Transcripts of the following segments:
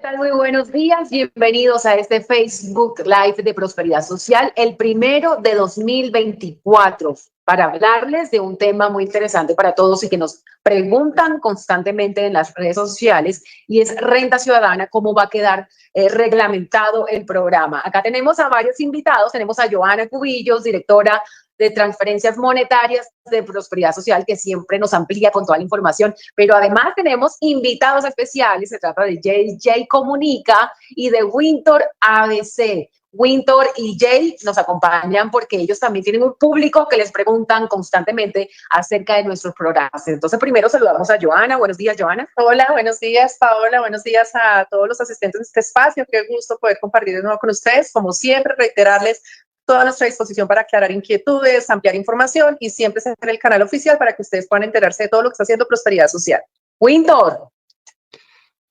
tal? Muy buenos días, bienvenidos a este Facebook Live de Prosperidad Social, el primero de 2024, para hablarles de un tema muy interesante para todos y que nos preguntan constantemente en las redes sociales, y es renta ciudadana, cómo va a quedar reglamentado el programa. Acá tenemos a varios invitados, tenemos a Joana Cubillos, directora de transferencias monetarias de Prosperidad Social, que siempre nos amplía con toda la información, pero además tenemos invitados especiales. Se trata de JJ Comunica y de Wintor ABC. Wintor y Jay nos acompañan porque ellos también tienen un público que les preguntan constantemente acerca de nuestros programas. Entonces, primero saludamos a Joana. Buenos días, Joana. Hola, buenos días, Paola. Buenos días a todos los asistentes de este espacio. Qué gusto poder compartir de nuevo con ustedes. Como siempre, reiterarles toda nuestra disposición para aclarar inquietudes, ampliar información y siempre ser el canal oficial para que ustedes puedan enterarse de todo lo que está haciendo Prosperidad Social. Wintor.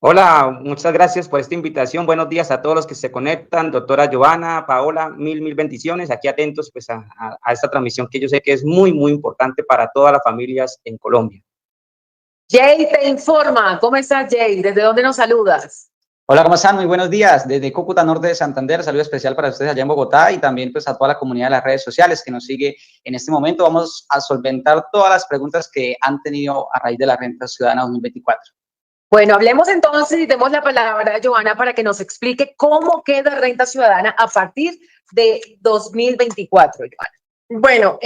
Hola, muchas gracias por esta invitación. Buenos días a todos los que se conectan. Doctora Joana, Paola, mil bendiciones. Aquí atentos pues a esta transmisión que yo sé que es muy importante para todas las familias en Colombia. Jay te informa. ¿Cómo estás, Jay? ¿Desde dónde nos saludas? Hola, ¿cómo están? Muy buenos días. Desde Cúcuta, norte de Santander, saludo especial para ustedes allá en Bogotá y también pues a toda la comunidad de las redes sociales que nos sigue en este momento. Vamos a solventar todas las preguntas que han tenido a raíz de la renta ciudadana 2024. Bueno, hablemos entonces y demos la palabra a Joana para que nos explique cómo queda renta ciudadana a partir de 2024, Joana. Bueno,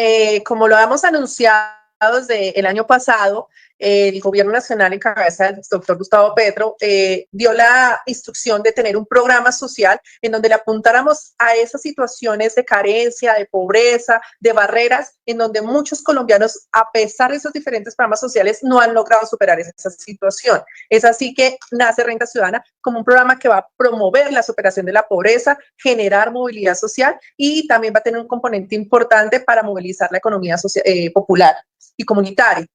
como lo hemos anunciado desde el año pasado, el gobierno nacional en cabeza del doctor Gustavo Petro dio la instrucción de tener un programa social en donde le apuntáramos a esas situaciones de carencia, de pobreza, de barreras, en donde muchos colombianos, a pesar de esos diferentes programas sociales, no han logrado superar esa situación. Es así que nace Renta Ciudadana como un programa que va a promover la superación de la pobreza, generar movilidad social y también va a tener un componente importante para movilizar la economía popular y comunitaria.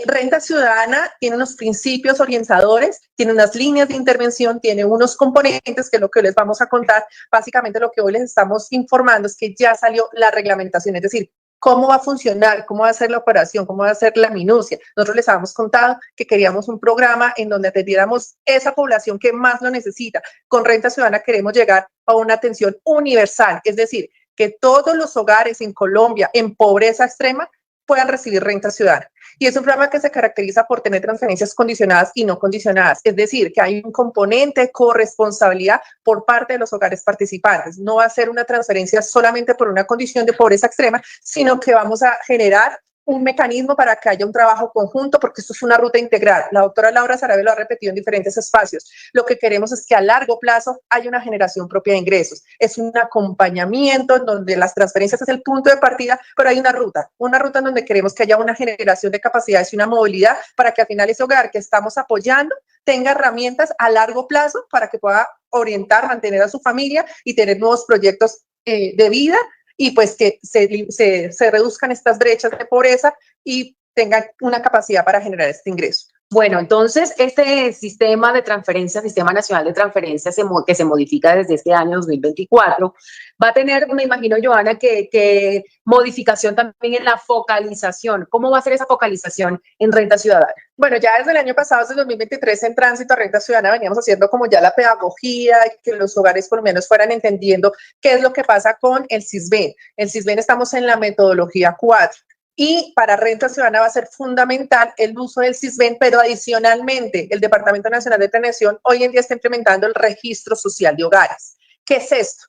Renta Ciudadana tiene unos principios orientadores, tiene unas líneas de intervención, tiene unos componentes que es lo que les vamos a contar. Básicamente lo que hoy les estamos informando es que ya salió la reglamentación, es decir, cómo va a funcionar, cómo va a ser la operación, cómo va a ser la minucia. Nosotros les habíamos contado que queríamos un programa en donde atendiéramos esa población que más lo necesita. Con Renta Ciudadana queremos llegar a una atención universal, es decir, que todos los hogares en Colombia en pobreza extrema puedan recibir Renta Ciudadana. Y es un programa que se caracteriza por tener transferencias condicionadas y no condicionadas, es decir, que hay un componente de corresponsabilidad por parte de los hogares participantes. No va a ser una transferencia solamente por una condición de pobreza extrema, sino que vamos a generar un mecanismo para que haya un trabajo conjunto, porque esto es una ruta integral. La doctora Laura Sarabia lo ha repetido en diferentes espacios. Lo que queremos es que a largo plazo haya una generación propia de ingresos. Es un acompañamiento en donde las transferencias es el punto de partida, pero hay una ruta en donde queremos que haya una generación de capacidades y una movilidad para que al final ese hogar que estamos apoyando tenga herramientas a largo plazo para que pueda orientar, mantener a su familia y tener nuevos proyectos de vida, y pues que se reduzcan estas brechas de pobreza y tengan una capacidad para generar este ingreso. Bueno, entonces este sistema de transferencia, Sistema Nacional de Transferencias, que se modifica desde este año 2024, va a tener, me imagino, Joana, que modificación también en la focalización. ¿Cómo va a ser esa focalización en Renta Ciudadana? Bueno, ya desde el año pasado, desde el 2023, en tránsito a Renta Ciudadana, veníamos haciendo como ya la pedagogía, que los hogares colombianos fueran entendiendo qué es lo que pasa con el SISBEN. El SISBEN estamos en la metodología 4. Y para Renta Ciudadana va a ser fundamental el uso del SISBEN, pero adicionalmente el Departamento Nacional de Planeación hoy en día está implementando el registro social de hogares. ¿Qué es esto?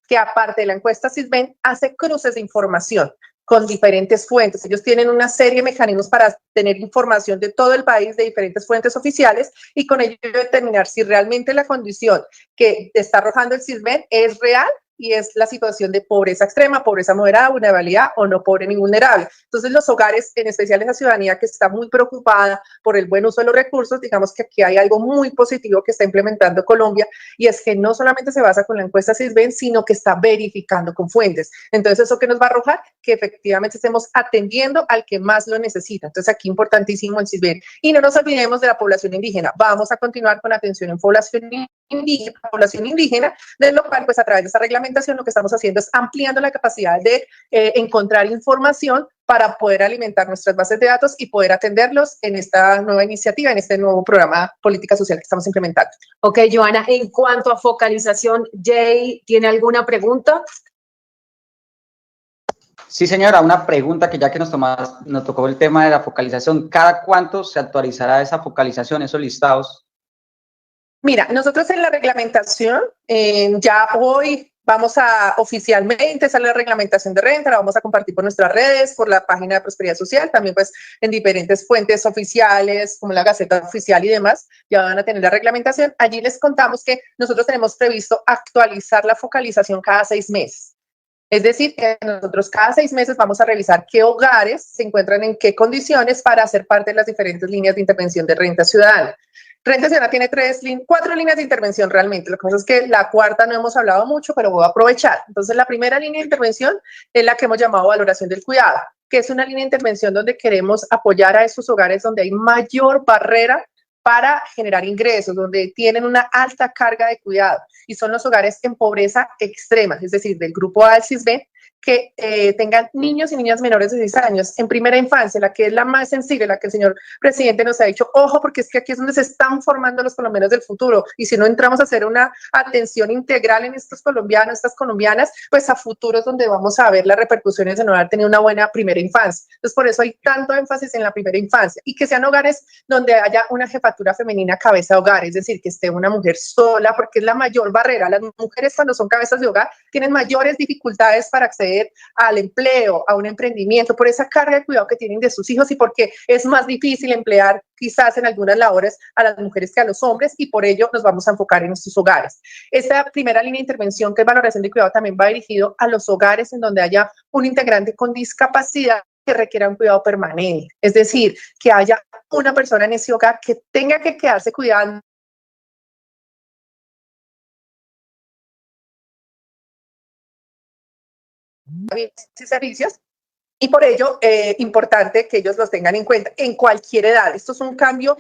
Que aparte de la encuesta SISBEN hace cruces de información con diferentes fuentes. Ellos tienen una serie de mecanismos para tener información de todo el país, de diferentes fuentes oficiales, y con ello determinar si realmente la condición que está arrojando el SISBEN es real y es la situación de pobreza extrema, pobreza moderada, vulnerabilidad o no pobre ni vulnerable. Entonces los hogares, en especial esa ciudadanía que está muy preocupada por el buen uso de los recursos, digamos que aquí hay algo muy positivo que está implementando Colombia, y es que no solamente se basa con la encuesta SISBEN, sino que está verificando con fuentes. Entonces eso que nos va a arrojar que efectivamente estemos atendiendo al que más lo necesita. Entonces aquí importantísimo el SISBEN. Y no nos olvidemos de la población indígena. Vamos a continuar con atención en población indígena, de lo cual pues a través de esta reglamentación lo que estamos haciendo es ampliando la capacidad de encontrar información para poder alimentar nuestras bases de datos y poder atenderlos en esta nueva iniciativa, en este nuevo programa política social que estamos implementando. Ok, Joana, en cuanto a focalización, Jay, ¿tiene alguna pregunta? Sí, señora, una pregunta que ya que nos tocó el tema de la focalización, ¿cada cuánto se actualizará esa focalización, esos listados? Mira, nosotros en la reglamentación, ya hoy vamos a oficialmente hacer la reglamentación de renta, la vamos a compartir por nuestras redes, por la página de Prosperidad Social, también pues en diferentes fuentes oficiales, como la Gaceta Oficial y demás, ya van a tener la reglamentación. Allí les contamos que nosotros tenemos previsto actualizar la focalización cada 6 meses. Es decir, que nosotros cada 6 meses vamos a revisar qué hogares se encuentran en qué condiciones para hacer parte de las diferentes líneas de intervención de Renta Ciudadana. Renta Ciudadana tiene 4 líneas de intervención realmente. Lo que pasa es que la cuarta no hemos hablado mucho, pero voy a aprovechar. Entonces, la primera línea de intervención es la que hemos llamado valoración del cuidado, que es una línea de intervención donde queremos apoyar a esos hogares donde hay mayor barrera para generar ingresos, donde tienen una alta carga de cuidado, y son los hogares en pobreza extrema, es decir, del grupo A del CISBEN, que tengan niños y niñas menores de 6 años en primera infancia, la que es la más sensible, la que el señor presidente nos ha dicho, ojo, porque es que aquí es donde se están formando los colombianos del futuro, y si no entramos a hacer una atención integral en estos colombianos, estas colombianas, pues a futuro es donde vamos a ver las repercusiones de no haber tenido una buena primera infancia. Entonces, por eso hay tanto énfasis en la primera infancia, y que sean hogares donde haya una jefatura femenina cabeza de hogar, es decir, que esté una mujer sola, porque es la mayor barrera. Las mujeres, cuando son cabezas de hogar, tienen mayores dificultades para acceder al empleo, a un emprendimiento, por esa carga de cuidado que tienen de sus hijos y porque es más difícil emplear quizás en algunas labores a las mujeres que a los hombres, y por ello nos vamos a enfocar en estos hogares. Esta primera línea de intervención, que es valoración de cuidado, también va dirigido a los hogares en donde haya un integrante con discapacidad que requiera un cuidado permanente, es decir, que haya una persona en ese hogar que tenga que quedarse cuidando y servicios, y por ello importante que ellos los tengan en cuenta en cualquier edad. Esto es un cambio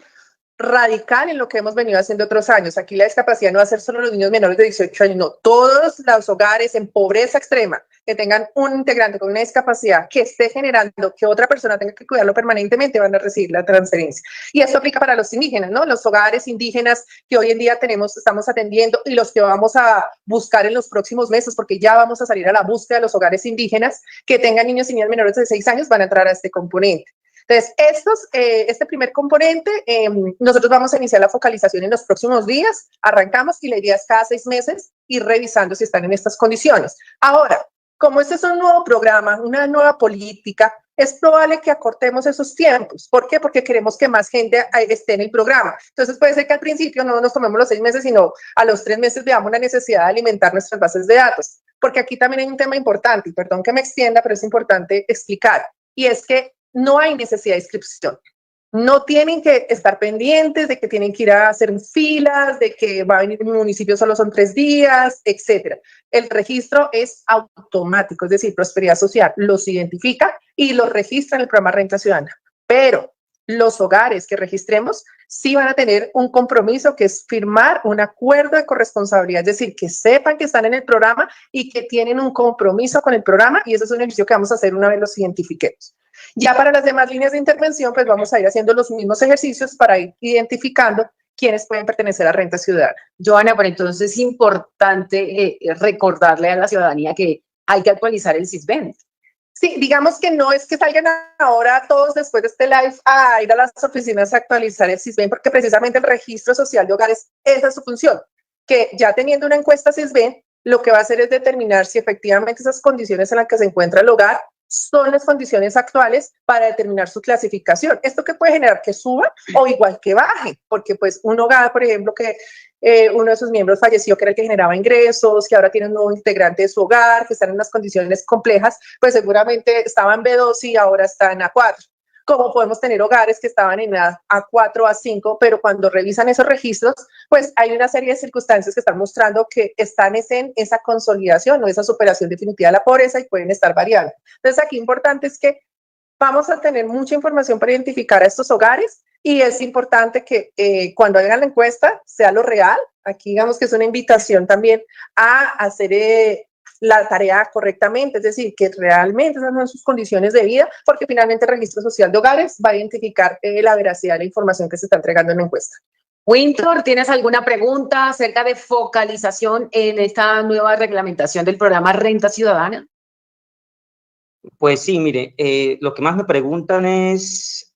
radical en lo que hemos venido haciendo otros años. Aquí la discapacidad no va a ser solo los niños menores de 18 años, no, todos los hogares en pobreza extrema que tengan un integrante con una discapacidad que esté generando que otra persona tenga que cuidarlo permanentemente van a recibir la transferencia. Y esto aplica para los indígenas, ¿no? Los hogares indígenas que hoy en día estamos atendiendo, y los que vamos a buscar en los próximos meses, porque ya vamos a salir a la búsqueda de los hogares indígenas que tengan niños y niñas menores de 6 años, van a entrar a este componente. Entonces, este primer componente, nosotros vamos a iniciar la focalización en los próximos días, arrancamos, y la idea es cada 6 meses ir revisando si están en estas condiciones. Ahora, como este es un nuevo programa, una nueva política, es probable que acortemos esos tiempos. ¿Por qué? Porque queremos que más gente esté en el programa. Entonces, puede ser que al principio no nos tomemos los 6 meses, sino a los 3 meses veamos la necesidad de alimentar nuestras bases de datos. Porque aquí también hay un tema importante, y perdón que me extienda, pero es importante explicar, y es que no hay necesidad de inscripción. No tienen que estar pendientes de que tienen que ir a hacer filas, de que va a venir un municipio solo son 3 días, etcétera. El registro es automático, es decir, Prosperidad Social los identifica y los registra en el programa Renta Ciudadana. Pero los hogares que registremos sí van a tener un compromiso, que es firmar un acuerdo de corresponsabilidad, es decir, que sepan que están en el programa y que tienen un compromiso con el programa, y eso es un ejercicio que vamos a hacer una vez los identifiquemos. Ya para las demás líneas de intervención, pues vamos a ir haciendo los mismos ejercicios para ir identificando quiénes pueden pertenecer a Renta Ciudadana. Joana, pero entonces es importante recordarle a la ciudadanía que hay que actualizar el CISBEN. Sí, digamos que no es que salgan ahora todos después de este live a ir a las oficinas a actualizar el CISBEN, porque precisamente el registro social de hogares, esa es su función, que ya teniendo una encuesta CISBEN, lo que va a hacer es determinar si efectivamente esas condiciones en las que se encuentra el hogar son las condiciones actuales para determinar su clasificación. Esto que puede generar que suba o igual que baje, porque pues un hogar, por ejemplo, que uno de sus miembros falleció, que era el que generaba ingresos, que ahora tiene un nuevo integrante de su hogar, que están en unas condiciones complejas, pues seguramente estaba en B2 y ahora está en A4. Como podemos tener hogares que estaban en A4, A5, pero cuando revisan esos registros, pues hay una serie de circunstancias que están mostrando que están en esa consolidación o esa superación definitiva de la pobreza, y pueden estar variando. Entonces, aquí importante es que vamos a tener mucha información para identificar a estos hogares, y es importante que cuando hagan la encuesta sea lo real. Aquí digamos que es una invitación también a hacer la tarea correctamente, es decir, que realmente esas son sus condiciones de vida, porque finalmente el Registro Social de Hogares va a identificar la veracidad de la información que se está entregando en la encuesta. Winter, ¿tienes alguna pregunta acerca de focalización en esta nueva reglamentación del programa Renta Ciudadana? Pues sí, mire, lo que más me preguntan es,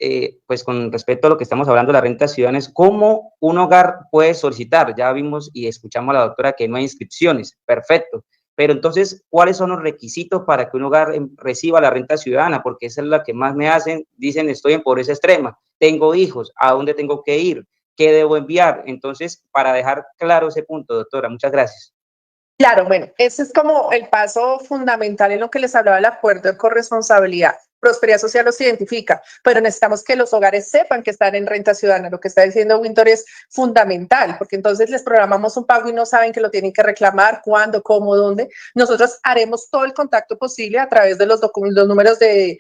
pues con respecto a lo que estamos hablando de la renta ciudadana, es cómo un hogar puede solicitar. Ya vimos y escuchamos a la doctora que no hay inscripciones, perfecto. Pero entonces, ¿cuáles son los requisitos para que un hogar reciba la renta ciudadana? Porque esa es la que más me hacen, dicen, estoy en pobreza extrema, tengo hijos, ¿a dónde tengo que ir? ¿Qué debo enviar? Entonces, para dejar claro ese punto, doctora, muchas gracias. Claro, bueno, ese es como el paso fundamental en lo que les hablaba del acuerdo de corresponsabilidad. Prosperidad Social los identifica, pero necesitamos que los hogares sepan que están en renta ciudadana. Lo que está diciendo Winter es fundamental, porque entonces les programamos un pago y no saben que lo tienen que reclamar, cuándo, cómo, dónde. Nosotros haremos todo el contacto posible a través de los números de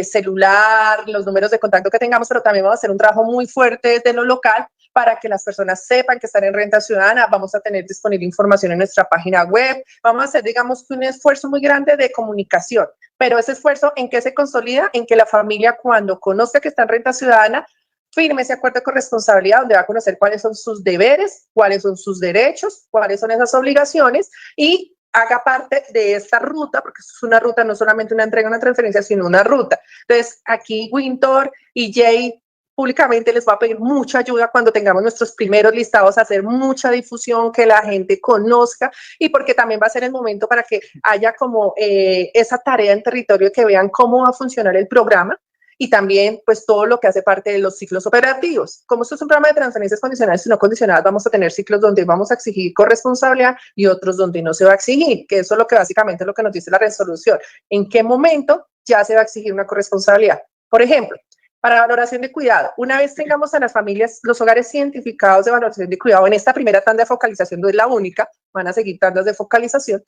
celular, los números de contacto que tengamos, pero también vamos a hacer un trabajo muy fuerte desde lo local para que las personas sepan que están en renta ciudadana. Vamos a tener disponible información en nuestra página web. Vamos a hacer, digamos, un esfuerzo muy grande de comunicación, pero ese esfuerzo, ¿en qué se consolida? En que la familia, cuando conozca que está en renta ciudadana, firme ese acuerdo de corresponsabilidad donde va a conocer cuáles son sus deberes, cuáles son sus derechos, cuáles son esas obligaciones y haga parte de esta ruta, porque es una ruta, no solamente una entrega, una transferencia, sino una ruta. Entonces, aquí Winter y Jay públicamente les va a pedir mucha ayuda cuando tengamos nuestros primeros listados, hacer mucha difusión, que la gente conozca y porque también va a ser el momento para que haya como esa tarea en territorio, que vean cómo va a funcionar el programa y también pues todo lo que hace parte de los ciclos operativos. Como esto es un programa de transferencias condicionales y no condicionadas, vamos a tener ciclos donde vamos a exigir corresponsabilidad y otros donde no se va a exigir, que eso es lo que básicamente es lo que nos dice la resolución. ¿En qué momento ya se va a exigir una corresponsabilidad? Por ejemplo, para valoración de cuidado, una vez tengamos a las familias, los hogares identificados de valoración de cuidado, en esta primera tanda de focalización no es la única, van a seguir tandas de focalización,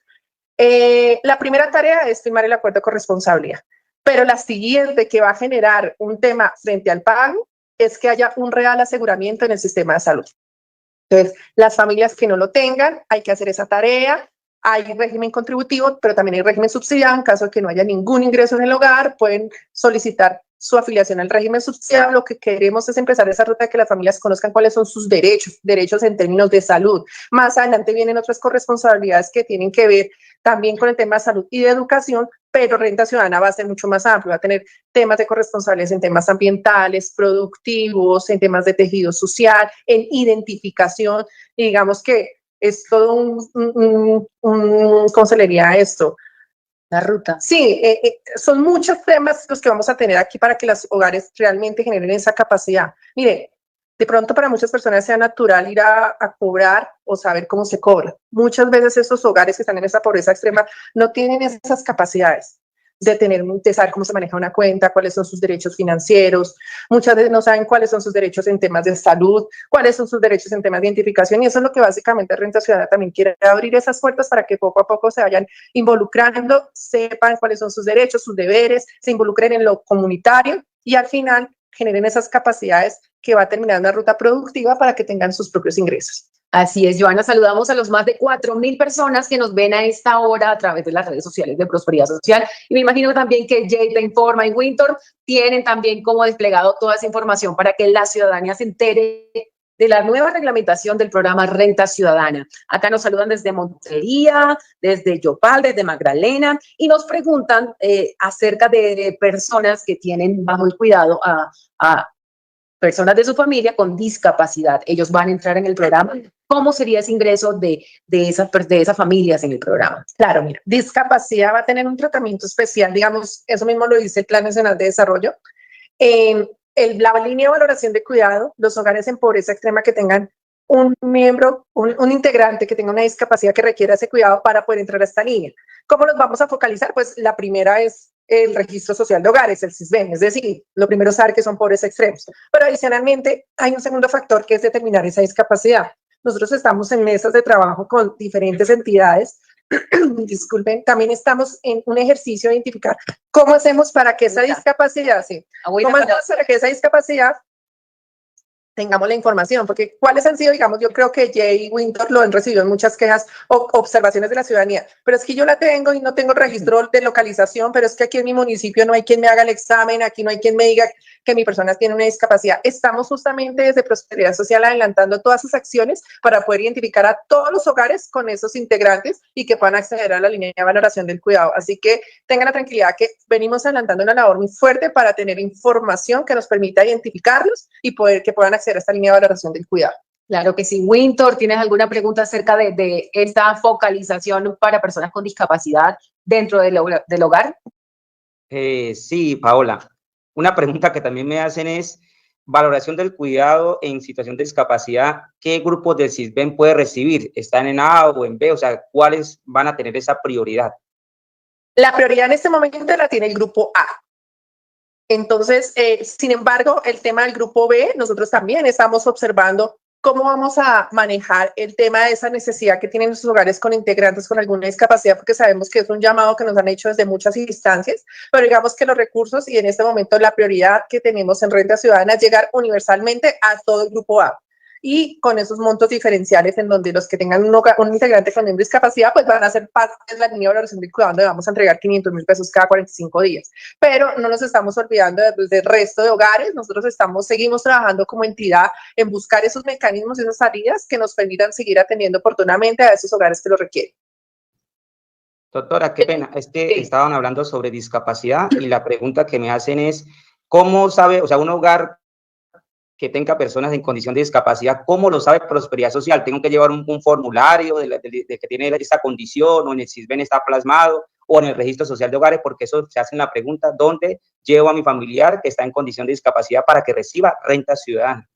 la primera tarea es firmar el acuerdo de corresponsabilidad, pero la siguiente que va a generar un tema frente al pago es que haya un real aseguramiento en el sistema de salud. Entonces, las familias que no lo tengan, hay que hacer esa tarea. Hay régimen contributivo, pero también hay régimen subsidiado. En caso de que no haya ningún ingreso en el hogar, pueden solicitar su afiliación al régimen subsidiado. Lo que queremos es empezar esa ruta de que las familias conozcan cuáles son sus derechos en términos de salud. Más adelante vienen otras corresponsabilidades que tienen que ver también con el tema de salud y de educación, pero Renta Ciudadana va a ser mucho más amplio, va a tener temas de corresponsabilidades en temas ambientales, productivos, en temas de tejido social, en identificación, y digamos que es todo ¿cómo se le diría esto? La ruta. Sí, son muchos temas los que vamos a tener aquí para que los hogares realmente generen esa capacidad. Mire, de pronto para muchas personas sea natural ir a cobrar o saber cómo se cobra. Muchas veces esos hogares que están en esa pobreza extrema no tienen esas capacidades de saber cómo se maneja una cuenta, cuáles son sus derechos financieros. Muchas veces no saben cuáles son sus derechos en temas de salud, cuáles son sus derechos en temas de identificación, y eso es lo que básicamente Renta Ciudadana también quiere, abrir esas puertas para que poco a poco se vayan involucrando, sepan cuáles son sus derechos, sus deberes, se involucren en lo comunitario y al final generen esas capacidades que va a terminar una ruta productiva para que tengan sus propios ingresos. Así es, Joana, saludamos a los más de 4.000 personas que nos ven a esta hora a través de las redes sociales de Prosperidad Social, y me imagino también que Jay Te Informa y Winter tienen también como desplegado toda esa información para que la ciudadanía se entere de la nueva reglamentación del programa Renta Ciudadana. Acá nos saludan desde Montería, desde Yopal, desde Magdalena, y nos preguntan acerca de personas que tienen bajo el cuidado a personas de su familia con discapacidad. Ellos van a entrar en el programa. ¿Cómo sería ese ingreso de esas familias en el programa? Claro, mira, discapacidad va a tener un tratamiento especial, digamos, eso mismo lo dice el Plan Nacional de Desarrollo. La línea de valoración de cuidado, los hogares en pobreza extrema que tengan un miembro, un integrante que tenga una discapacidad que requiera ese cuidado para poder entrar a esta línea. ¿Cómo nos vamos a focalizar? Pues la primera es el Registro Social de Hogares, el SISBEN, es decir, lo primero es saber que son pobres extremos. Pero adicionalmente hay un segundo factor que es determinar esa discapacidad. Nosotros estamos en mesas de trabajo con diferentes entidades. Disculpen, también estamos en un ejercicio de identificar cómo hacemos para que esa discapacidad, sí, cómo hacemos para que esa discapacidad tengamos la información, porque ¿cuáles han sido, digamos, yo creo que Jay y Winter lo han recibido en muchas quejas o observaciones de la ciudadanía, pero es que yo la tengo y no tengo registro de localización, pero es que aquí en mi municipio no hay quien me haga el examen, aquí no hay quien me diga que mi persona tiene una discapacidad. Estamos justamente desde Prosperidad Social adelantando todas esas acciones para poder identificar a todos los hogares con esos integrantes y que puedan acceder a la línea de valoración del cuidado. Así que tengan la tranquilidad que venimos adelantando una labor muy fuerte para tener información que nos permita identificarlos y poder que puedan acceder a esta línea de valoración del cuidado. Claro que sí. Winter, ¿tienes alguna pregunta acerca de esta focalización para personas con discapacidad dentro del hogar? Sí, Paola. Una pregunta que también me hacen es, valoración del cuidado en situación de discapacidad, ¿qué grupos del CISBEN puede recibir? ¿Están en A o en B? O sea, ¿cuáles van a tener esa prioridad? La prioridad en este momento la tiene el grupo A. Entonces, sin embargo, el tema del grupo B, nosotros también estamos observando cómo vamos a manejar el tema de esa necesidad que tienen los hogares con integrantes con alguna discapacidad, porque sabemos que es un llamado que nos han hecho desde muchas instancias, pero digamos que los recursos y en este momento la prioridad que tenemos en Renta Ciudadana es llegar universalmente a todo el grupo A. Y con esos montos diferenciales en donde los que tengan un integrante con discapacidad pues van a ser parte de la línea de valoración del cuidado donde vamos a entregar 500.000 pesos cada 45 días. Pero no nos estamos olvidando del resto de hogares, nosotros seguimos trabajando como entidad en buscar esos mecanismos, esas salidas que nos permitan seguir atendiendo oportunamente a esos hogares que lo requieren. Doctora, qué pena, es que estaban hablando sobre discapacidad y la pregunta que me hacen es, ¿cómo sabe, o sea, un hogar que tenga personas en condición de discapacidad, ¿cómo lo sabe Prosperidad Social? ¿Tengo que llevar un formulario de que tiene esta condición o en el CISBEN está plasmado o en el registro social de hogares? Porque eso se hace en la pregunta, ¿dónde llevo a mi familiar que está en condición de discapacidad para que reciba renta ciudadana?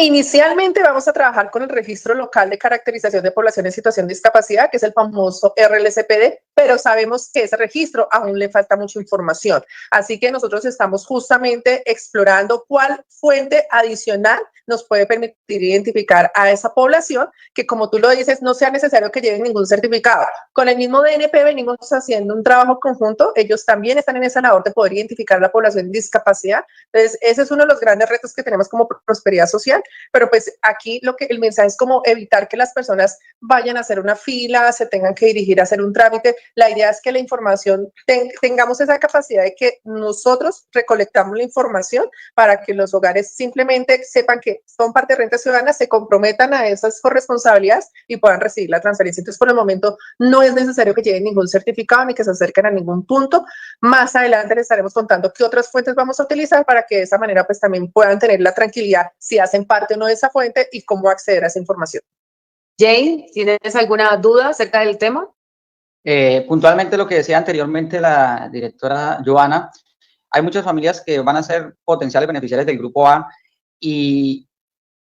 Inicialmente vamos a trabajar con el Registro Local de Caracterización de Población en Situación de Discapacidad, que es el famoso RLCPD, pero sabemos que ese registro aún le falta mucha información. Así que nosotros estamos justamente explorando cuál fuente adicional nos puede permitir identificar a esa población que, como tú lo dices, no sea necesario que lleven ningún certificado. Con el mismo DNP venimos haciendo un trabajo conjunto. Ellos también están en esa labor de poder identificar la población en discapacidad. Entonces, ese es uno de los grandes retos que tenemos como Prosperidad Social. Pero pues aquí el mensaje es como evitar que las personas vayan a hacer una fila, se tengan que dirigir a hacer un trámite. La idea es que la información, tengamos esa capacidad de que nosotros recolectamos la información para que los hogares simplemente sepan que son parte de Renta Ciudadana, se comprometan a esas corresponsabilidades y puedan recibir la transferencia. Entonces, por el momento, no es necesario que lleven ningún certificado ni que se acerquen a ningún punto. Más adelante les estaremos contando qué otras fuentes vamos a utilizar para que de esa manera pues también puedan tener la tranquilidad si hacen parte o no de esa fuente y cómo acceder a esa información. Jane, ¿tienes alguna duda acerca del tema? Puntualmente lo que decía anteriormente la directora Joana, hay muchas familias que van a ser potenciales beneficiarios del grupo A y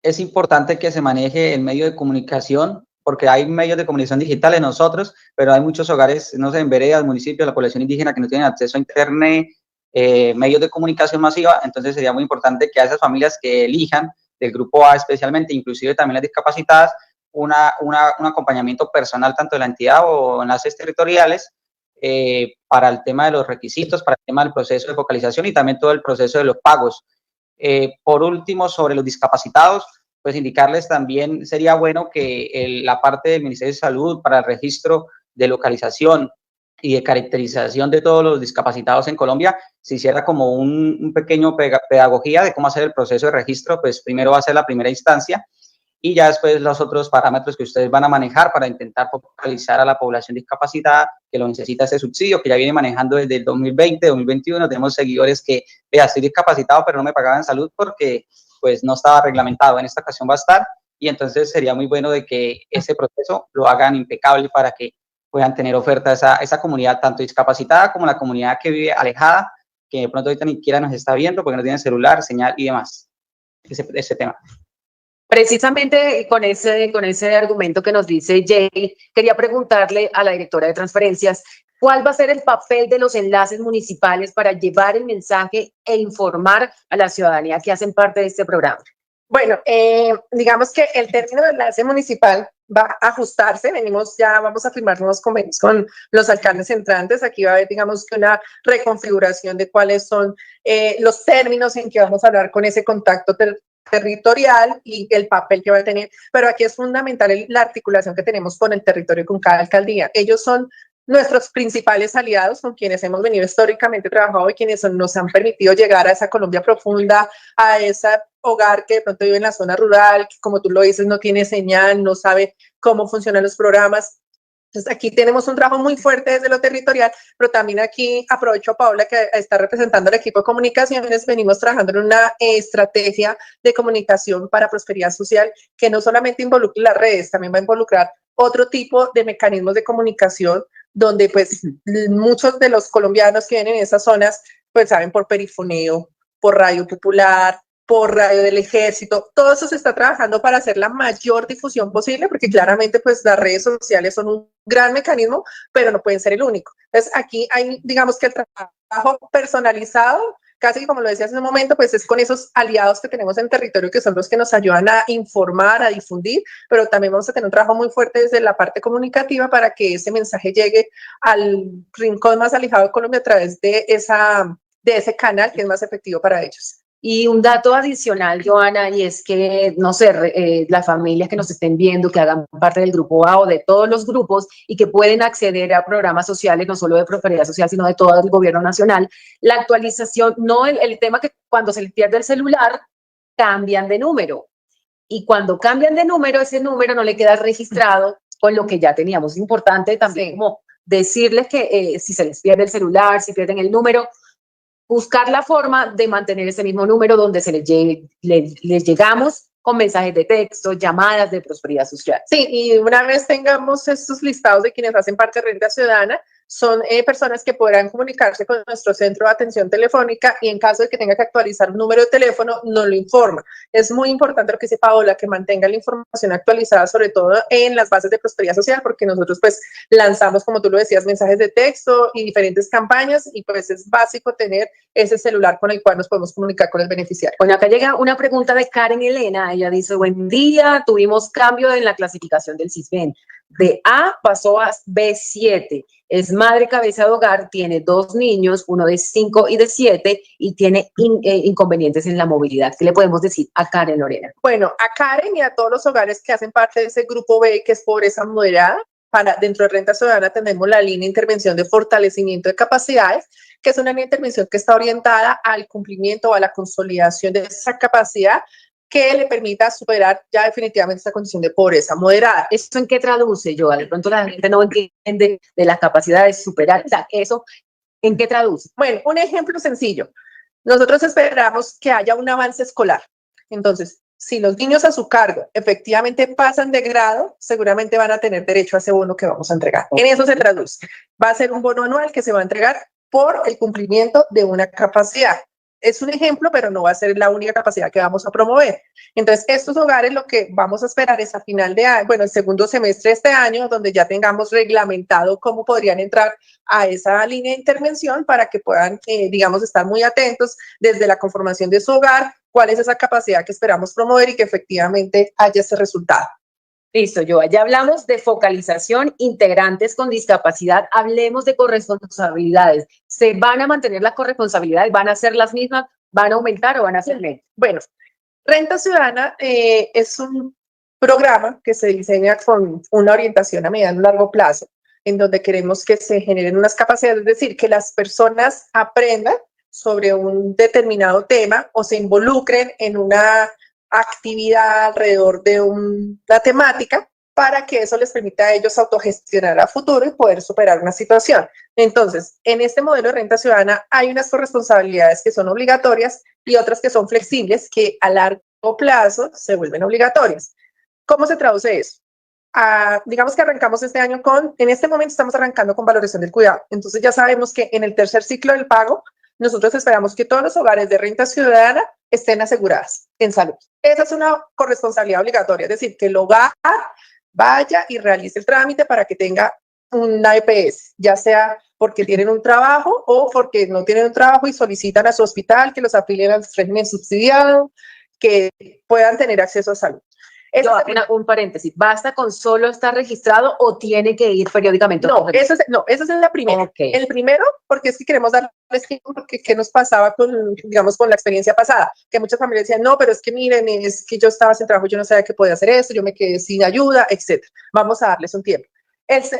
es importante que se maneje el medio de comunicación, porque hay medios de comunicación digitales nosotros, pero hay muchos hogares, no sé, en veredas, municipios, la población indígena que no tienen acceso a internet, medios de comunicación masiva, entonces sería muy importante que a esas familias que elijan del grupo A especialmente, inclusive también las discapacitadas, un acompañamiento personal tanto de la entidad o enlaces territoriales para el tema de los requisitos, para el tema del proceso de focalización y también todo el proceso de los pagos. Por último, sobre los discapacitados, pues indicarles también sería bueno que la parte del Ministerio de Salud para el registro de localización y de caracterización de todos los discapacitados en Colombia se hiciera como un pequeño pedagogía de cómo hacer el proceso de registro, pues primero va a ser la primera instancia y ya después los otros parámetros que ustedes van a manejar para intentar focalizar a la población discapacitada que lo necesita ese subsidio, que ya viene manejando desde el 2020, 2021. Tenemos seguidores que, vea, estoy discapacitado, pero no me pagaban salud porque pues no estaba reglamentado. En esta ocasión va a estar y entonces sería muy bueno de que ese proceso lo hagan impecable para que puedan tener oferta a esa comunidad, tanto discapacitada como la comunidad que vive alejada, que de pronto ahorita ni siquiera nos está viendo porque no tiene celular, señal y demás. Ese tema. Precisamente con ese argumento que nos dice Jay, quería preguntarle a la directora de transferencias, ¿cuál va a ser el papel de los enlaces municipales para llevar el mensaje e informar a la ciudadanía que hacen parte de este programa? Bueno, digamos que el término de enlace municipal va a ajustarse, vamos a firmar nuevos convenios con los alcaldes entrantes, aquí va a haber, digamos, que una reconfiguración de cuáles son los términos en que vamos a hablar con ese contacto territorial y el papel que va a tener, pero aquí es fundamental la articulación que tenemos con el territorio, con cada alcaldía. Ellos son nuestros principales aliados con quienes hemos venido históricamente trabajando y quienes nos han permitido llegar a esa Colombia profunda, a ese hogar que de pronto vive en la zona rural, que como tú lo dices no tiene señal, no sabe cómo funcionan los programas. Entonces aquí tenemos un trabajo muy fuerte desde lo territorial, pero también aquí aprovecho a Paola que está representando al equipo de comunicaciones, venimos trabajando en una estrategia de comunicación para prosperidad social que no solamente involucra las redes, también va a involucrar otro tipo de mecanismos de comunicación donde pues muchos de los colombianos que vienen en esas zonas pues saben por perifoneo, por radio popular, por radio del ejército, todo eso se está trabajando para hacer la mayor difusión posible, porque claramente pues las redes sociales son un gran mecanismo, pero no pueden ser el único. Entonces aquí hay, digamos que el trabajo personalizado, casi como lo decía hace un momento, pues es con esos aliados que tenemos en el territorio que son los que nos ayudan a informar, a difundir, pero también vamos a tener un trabajo muy fuerte desde la parte comunicativa para que ese mensaje llegue al rincón más alejado de Colombia a través de ese canal que es más efectivo para ellos. Y un dato adicional, Joana, y es que, no sé, las familias que nos estén viendo, que hagan parte del grupo A o de todos los grupos y que pueden acceder a programas sociales, no solo de prosperidad social, sino de todo el gobierno nacional, la actualización, no el tema que cuando se les pierde el celular, cambian de número. Y cuando cambian de número, ese número no le queda registrado con lo que ya teníamos. Es importante también como decirles que si se les pierde el celular, si pierden el número, buscar la forma de mantener ese mismo número donde se les llegamos con mensajes de texto, llamadas de prosperidad social. Sí, y una vez tengamos estos listados de quienes hacen parte de Renta Ciudadana, son personas que podrán comunicarse con nuestro centro de atención telefónica y en caso de que tenga que actualizar un número de teléfono, nos lo informa. Es muy importante lo que dice Paola, que mantenga la información actualizada, sobre todo en las bases de prosperidad social, porque nosotros pues lanzamos, como tú lo decías, mensajes de texto y diferentes campañas y pues es básico tener ese celular con el cual nos podemos comunicar con el beneficiario. Bueno, acá llega una pregunta de Karen Elena. Ella dice, buen día, tuvimos cambio en la clasificación del CISBEN. De A pasó a B7. Es madre cabeza de hogar, tiene 2 niños, uno de 5 y de 7, y tiene inconvenientes en la movilidad. ¿Qué le podemos decir a Karen Lorena? Bueno, a Karen y a todos los hogares que hacen parte de ese grupo B, que es pobreza moderada, dentro de Renta Ciudadana tenemos la línea de intervención de fortalecimiento de capacidades, que es una línea de intervención que está orientada al cumplimiento o a la consolidación de esa capacidad que le permita superar ya definitivamente esta condición de pobreza moderada. ¿Eso en qué traduce, Joa? De pronto la gente no entiende de la capacidad de superar. O sea, ¿eso en qué traduce? Bueno, un ejemplo sencillo. Nosotros esperamos que haya un avance escolar. Entonces, si los niños a su cargo efectivamente pasan de grado, seguramente van a tener derecho a ese bono que vamos a entregar. En eso se traduce. Va a ser un bono anual que se va a entregar por el cumplimiento de una capacidad. Es un ejemplo, pero no va a ser la única capacidad que vamos a promover. Entonces, estos hogares lo que vamos a esperar es a final de año, bueno, el segundo semestre de este año, donde ya tengamos reglamentado cómo podrían entrar a esa línea de intervención para que puedan, digamos, estar muy atentos desde la conformación de su hogar, cuál es esa capacidad que esperamos promover y que efectivamente haya ese resultado. Listo, Joa. Ya hablamos de focalización, integrantes con discapacidad. Hablemos de corresponsabilidades. ¿Se van a mantener las corresponsabilidades? ¿Van a ser las mismas? ¿Van a aumentar o van a ser menos? Bueno, Renta Ciudadana es un programa que se diseña con una orientación a mediano y largo plazo, en donde queremos que se generen unas capacidades, es decir, que las personas aprendan sobre un determinado tema o se involucren en una actividad alrededor de una temática para que eso les permita a ellos autogestionar a futuro y poder superar una situación. Entonces, en este modelo de Renta Ciudadana hay unas corresponsabilidades que son obligatorias y otras que son flexibles, que a largo plazo se vuelven obligatorias. ¿Cómo se traduce eso? Digamos que arrancamos este año en este momento estamos arrancando con valorización del cuidado. Entonces ya sabemos que en el tercer ciclo del pago, nosotros esperamos que todos los hogares de Renta Ciudadana estén asegurados en salud. Esa es una corresponsabilidad obligatoria, es decir, que el hogar vaya y realice el trámite para que tenga una EPS, ya sea porque tienen un trabajo o porque no tienen un trabajo y solicitan a su hospital que los afilien al régimen subsidiado, que puedan tener acceso a salud. Un paréntesis, ¿basta con solo estar registrado o tiene que ir periódicamente? No, esa es la primera. Okay. El primero, porque es que queremos dar qué nos pasaba con, digamos, con la experiencia pasada, que muchas familias decían, no, pero es que miren, es que yo estaba sin trabajo, yo no sabía que podía hacer eso, yo me quedé sin ayuda, etc. Vamos a darles un tiempo.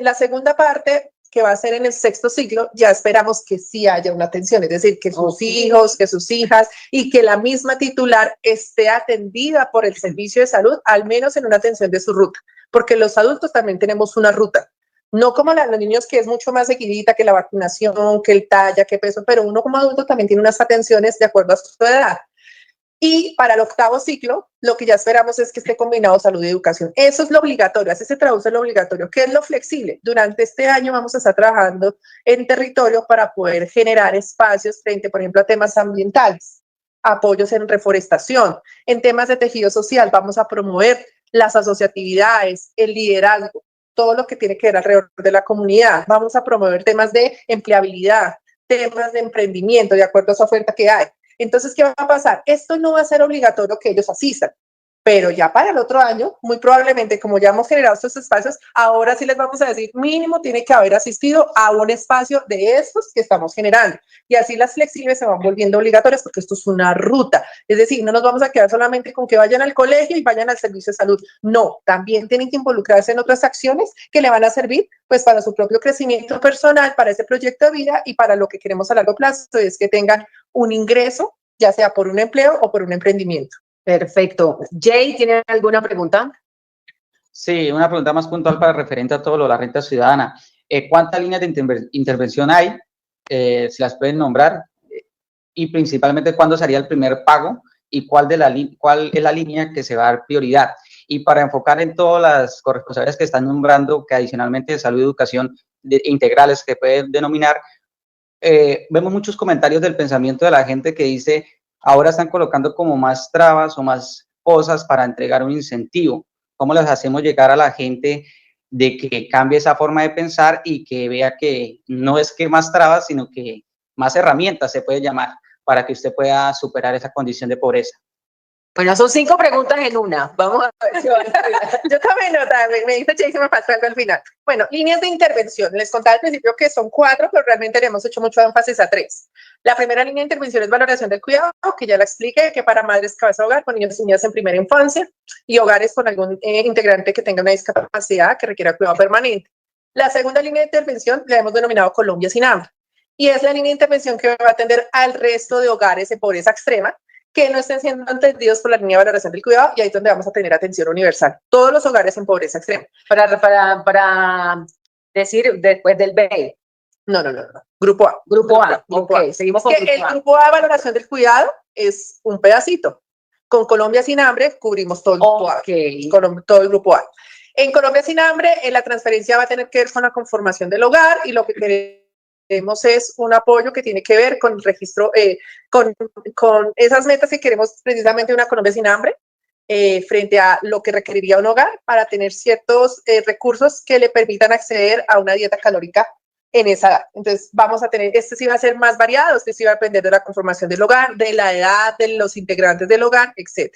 La segunda parte, que va a ser en el sexto ciclo, ya esperamos que sí haya una atención, es decir, que sus hijos, que sus hijas y que la misma titular esté atendida por el servicio de salud, al menos en una atención de su ruta, porque los adultos también tenemos una ruta. No como los niños, que es mucho más seguidita, que la vacunación, que el talla, que peso, pero uno como adulto también tiene unas atenciones de acuerdo a su edad. Y para el octavo ciclo, lo que ya esperamos es que esté combinado salud y educación. Eso es lo obligatorio, así se traduce lo obligatorio. ¿Qué es lo flexible? Durante este año vamos a estar trabajando en territorio para poder generar espacios frente, por ejemplo, a temas ambientales, apoyos en reforestación, en temas de tejido social. Vamos a promover las asociatividades, el liderazgo, todo lo que tiene que ver alrededor de la comunidad. Vamos a promover temas de empleabilidad, temas de emprendimiento, de acuerdo a esa oferta que hay. Entonces, ¿qué va a pasar? Esto no va a ser obligatorio que ellos asistan, pero ya para el otro año, muy probablemente, como ya hemos generado estos espacios, ahora sí les vamos a decir, mínimo tiene que haber asistido a un espacio de estos que estamos generando. Y así las flexibles se van volviendo obligatorias, porque esto es una ruta. Es decir, no nos vamos a quedar solamente con que vayan al colegio y vayan al servicio de salud. No, también tienen que involucrarse en otras acciones que le van a servir pues para su propio crecimiento personal, para ese proyecto de vida y para lo que queremos a largo plazo, es que tengan un ingreso, ya sea por un empleo o por un emprendimiento. Perfecto. Jay, ¿tiene alguna pregunta? Sí, una pregunta más puntual para referente a todo lo de la renta ciudadana. ¿Cuántas líneas de intervención hay? Si las pueden nombrar. Y principalmente, ¿cuándo sería el primer pago? ¿Y cuál es la línea que se va a dar prioridad? Y para enfocar en todas las corresponsabilidades que están nombrando, que adicionalmente de salud y educación integrales que pueden denominar, vemos muchos comentarios del pensamiento de la gente que dice, ahora están colocando como más trabas o más cosas para entregar un incentivo. ¿Cómo les hacemos llegar a la gente de que cambie esa forma de pensar y que vea que no es que más trabas, sino que más herramientas se puede llamar para que usted pueda superar esa condición de pobreza? Bueno, son 5 preguntas en una. Vamos a ver. Yo también me dice Jay, se me pasó algo al final. Bueno, líneas de intervención. Les contaba al principio que son 4, pero realmente le hemos hecho mucho énfasis a 3. La primera línea de intervención es valoración del cuidado, que ya la expliqué, que para madres cabeza de hogar con niños y niñas en primera infancia y hogares con algún integrante que tenga una discapacidad que requiera cuidado permanente. La segunda línea de intervención la hemos denominado Colombia sin hambre, y es la línea de intervención que va a atender al resto de hogares de pobreza extrema que no estén siendo atendidos por la línea de valoración del cuidado, y ahí es donde vamos a tener atención universal. Todos los hogares en pobreza extrema. Para decir después del B. No. Grupo A. Grupo A. Ok, seguimos con Grupo A. El grupo A, valoración del cuidado, es un pedacito. Con Colombia sin hambre cubrimos todo el grupo A. Con todo el grupo A. En Colombia sin hambre, la transferencia va a tener que ver con la conformación del hogar, y lo que queremos es un apoyo que tiene que ver con el registro, con esas metas que queremos precisamente una Colombia sin hambre, frente a lo que requeriría un hogar para tener ciertos recursos que le permitan acceder a una dieta calórica en esa edad. Entonces vamos a tener, este sí va a ser más variado, este sí va a depender de la conformación del hogar, de la edad de los integrantes del hogar, etc.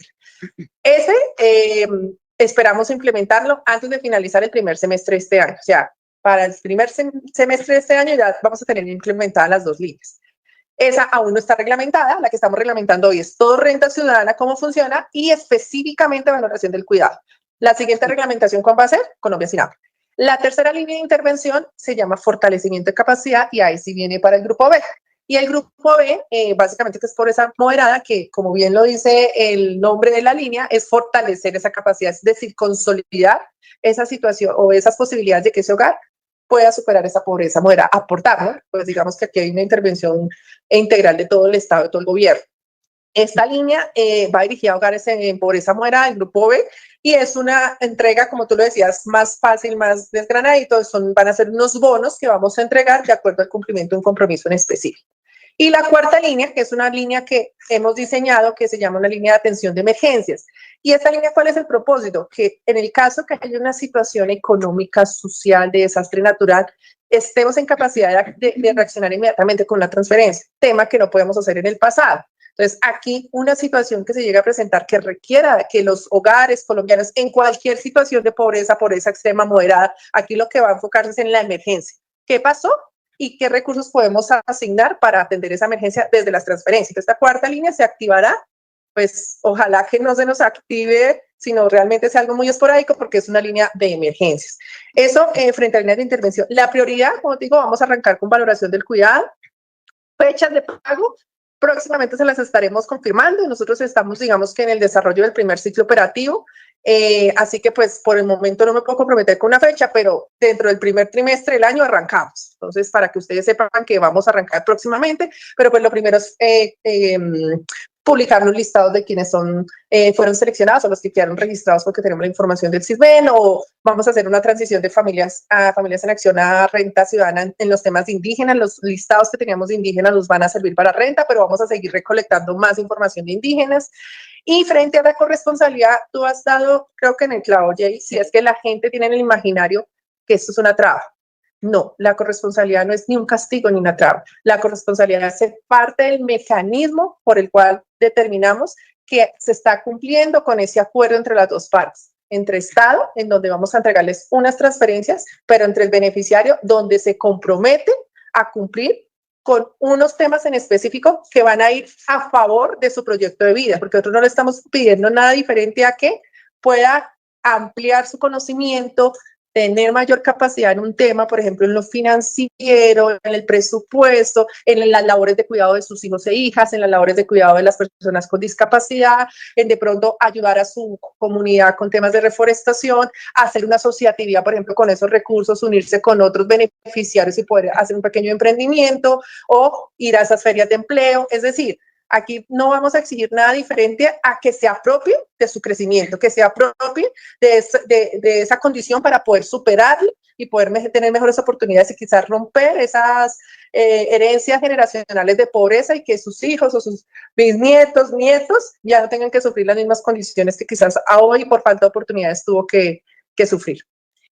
Esperamos implementarlo antes de finalizar el primer semestre de este año. O sea, para el primer semestre de este año ya vamos a tener implementadas las 2 líneas. Esa aún no está reglamentada, la que estamos reglamentando hoy es todo renta ciudadana, cómo funciona, y específicamente valoración del cuidado. La siguiente reglamentación, ¿cuál va a ser? Colombia sin hambre. La tercera línea de intervención se llama fortalecimiento de capacidad, y ahí sí viene para el grupo B. Y el grupo B, básicamente, que es pobreza moderada, que como bien lo dice el nombre de la línea, es fortalecer esa capacidad, es decir, consolidar esa situación o esas posibilidades de que ese hogar pueda superar esa pobreza moderada, aportar, ¿no? Pues digamos que aquí hay una intervención integral de todo el Estado, de todo el gobierno. Esta línea va dirigida a hogares en pobreza moderada, el grupo B, y es una entrega, como tú lo decías, más fácil, más desgranadito. Van a ser unos bonos que vamos a entregar de acuerdo al cumplimiento de un compromiso en específico. Y la cuarta línea, que es una línea que hemos diseñado, que se llama una línea de atención de emergencias. Y esta línea, ¿cuál es el propósito? Que en el caso que haya una situación económica, social, de desastre natural, estemos en capacidad de reaccionar inmediatamente con la transferencia, tema que no podemos hacer en el pasado. Entonces, aquí una situación que se llega a presentar que requiera que los hogares colombianos, en cualquier situación de pobreza, pobreza extrema, moderada, aquí lo que va a enfocarse es en la emergencia. ¿Qué pasó? y qué recursos podemos asignar para atender esa emergencia desde las transferencias. Esta cuarta línea se activará, pues ojalá que no se nos active, sino realmente sea algo muy esporádico porque es una línea de emergencias. Eso frente a líneas de intervención. La prioridad, como te digo, vamos a arrancar con valoración del cuidado, fechas de pago. Próximamente se las estaremos confirmando y nosotros estamos, digamos que en el desarrollo del primer ciclo operativo, así que pues por el momento no me puedo comprometer con una fecha, pero dentro del primer trimestre del año arrancamos. Entonces, para que ustedes sepan que vamos a arrancar próximamente, pero pues lo primero es publicar los listados de quienes fueron seleccionados o los que quedaron registrados porque tenemos la información del CISBEN, o vamos a hacer una transición de familias en acción a renta ciudadana en los temas de indígenas. Los listados que teníamos de indígenas nos van a servir para renta, pero vamos a seguir recolectando más información de indígenas. Y frente a la corresponsabilidad, tú has dado, creo que en el clavo, Jay, si es que la gente tiene en el imaginario que esto es una traba. No, la corresponsabilidad no es ni un castigo ni una traba. La corresponsabilidad es parte del mecanismo por el cual determinamos que se está cumpliendo con ese acuerdo entre las dos partes, entre Estado, en donde vamos a entregarles unas transferencias, pero entre el beneficiario, donde se compromete a cumplir con unos temas en específico que van a ir a favor de su proyecto de vida, porque nosotros no le estamos pidiendo nada diferente a que pueda ampliar su conocimiento, tener mayor capacidad en un tema, por ejemplo, en lo financiero, en el presupuesto, en las labores de cuidado de sus hijos e hijas, en las labores de cuidado de las personas con discapacidad, en de pronto ayudar a su comunidad con temas de reforestación, hacer una asociatividad, por ejemplo, con esos recursos, unirse con otros beneficiarios y poder hacer un pequeño emprendimiento o ir a esas ferias de empleo. Es decir, aquí no vamos a exigir nada diferente a que se apropie de su crecimiento, que se apropie de esa condición para poder superarlo y poder tener mejores oportunidades y quizás romper esas herencias generacionales de pobreza y que sus hijos o sus bisnietos, nietos ya no tengan que sufrir las mismas condiciones que quizás hoy por falta de oportunidades tuvo que sufrir.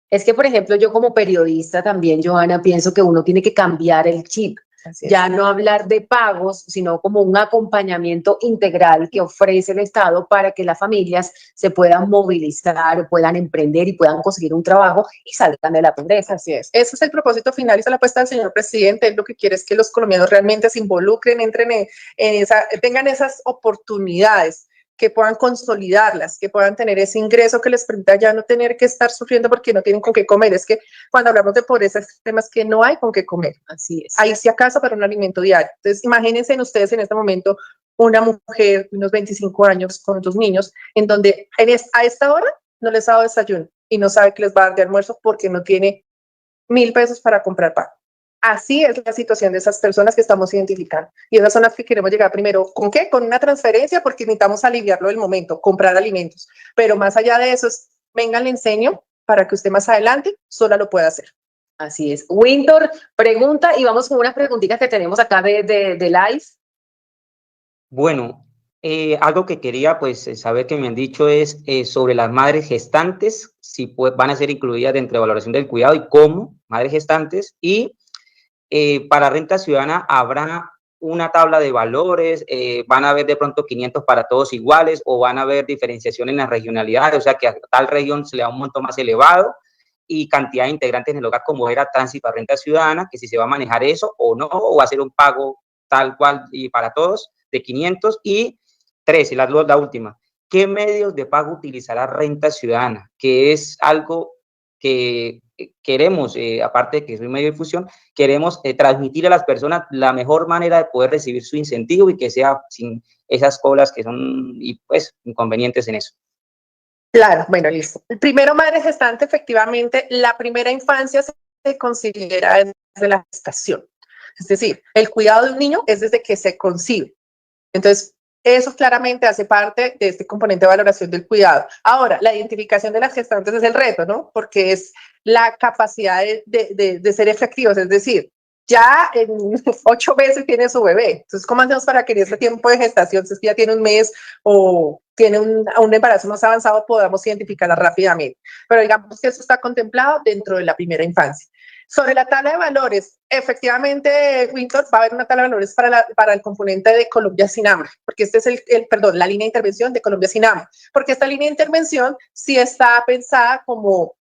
Es que, por ejemplo, yo como periodista también, Johanna, pienso que uno tiene que cambiar el chip. Ya no hablar de pagos, sino como un acompañamiento integral que ofrece el Estado para que las familias se puedan movilizar, puedan emprender y puedan conseguir un trabajo y salgan de la pobreza. Así es. Ese es el propósito final y esa es la apuesta del señor presidente. Él lo que quiere es que los colombianos realmente se involucren, entren tengan esas oportunidades, que puedan consolidarlas, que puedan tener ese ingreso que les permita ya no tener que estar sufriendo porque no tienen con qué comer. Es que cuando hablamos de pobreza, es temas que no hay con qué comer. Así es. Ahí si acaso para un alimento diario. Entonces, imagínense en ustedes en este momento una mujer de unos 25 años con 2 niños, en donde a esta hora no les ha dado desayuno y no sabe que les va a dar de almuerzo porque no tiene 1,000 pesos para comprar pan. Así es la situación de esas personas que estamos identificando. Y esas son las que queremos llegar primero. ¿Con qué? Con una transferencia, porque necesitamos aliviarlo del momento, comprar alimentos. Pero más allá de eso, venga, le enseño para que usted más adelante sola lo pueda hacer. Así es. Winter pregunta y vamos con unas preguntitas que tenemos acá de live. Bueno, algo que quería pues saber que me han dicho es sobre las madres gestantes, si van a ser incluidas dentro de valoración del cuidado y cómo, madres gestantes, y para renta ciudadana habrá una tabla de valores, van a haber de pronto 500 para todos iguales o van a haber diferenciación en las regionalidades, o sea que a tal región se le da un monto más elevado y cantidad de integrantes en el hogar como era tránsito a renta ciudadana, que si se va a manejar eso o no, o va a ser un pago tal cual y para todos de 500. Y 13, la última, ¿qué medios de pago utilizará renta ciudadana? Que es algo que queremos, aparte de que es un medio de difusión, queremos transmitir a las personas la mejor manera de poder recibir su incentivo y que sea sin esas colas que son y pues inconvenientes en eso. Claro, bueno, listo. El primero, madre gestante, efectivamente, la primera infancia se considera desde la gestación. Es decir, el cuidado de un niño es desde que se concibe. Entonces, eso claramente hace parte de este componente de valoración del cuidado. Ahora, la identificación de las gestantes es el reto, ¿no? Porque es la capacidad de ser efectivos, es decir, ya en 8 meses tiene su bebé. Entonces, ¿cómo hacemos para que en este tiempo de gestación, si es que ya tiene un mes o tiene un embarazo más avanzado, podamos identificarla rápidamente? Pero digamos que eso está contemplado dentro de la primera infancia. Sobre la tabla de valores, efectivamente, Winter, va a haber una tabla de valores para el componente de Colombia Sin Hambre, porque este es la línea de intervención de Colombia Sin Hambre, porque esta línea de intervención sí está pensada como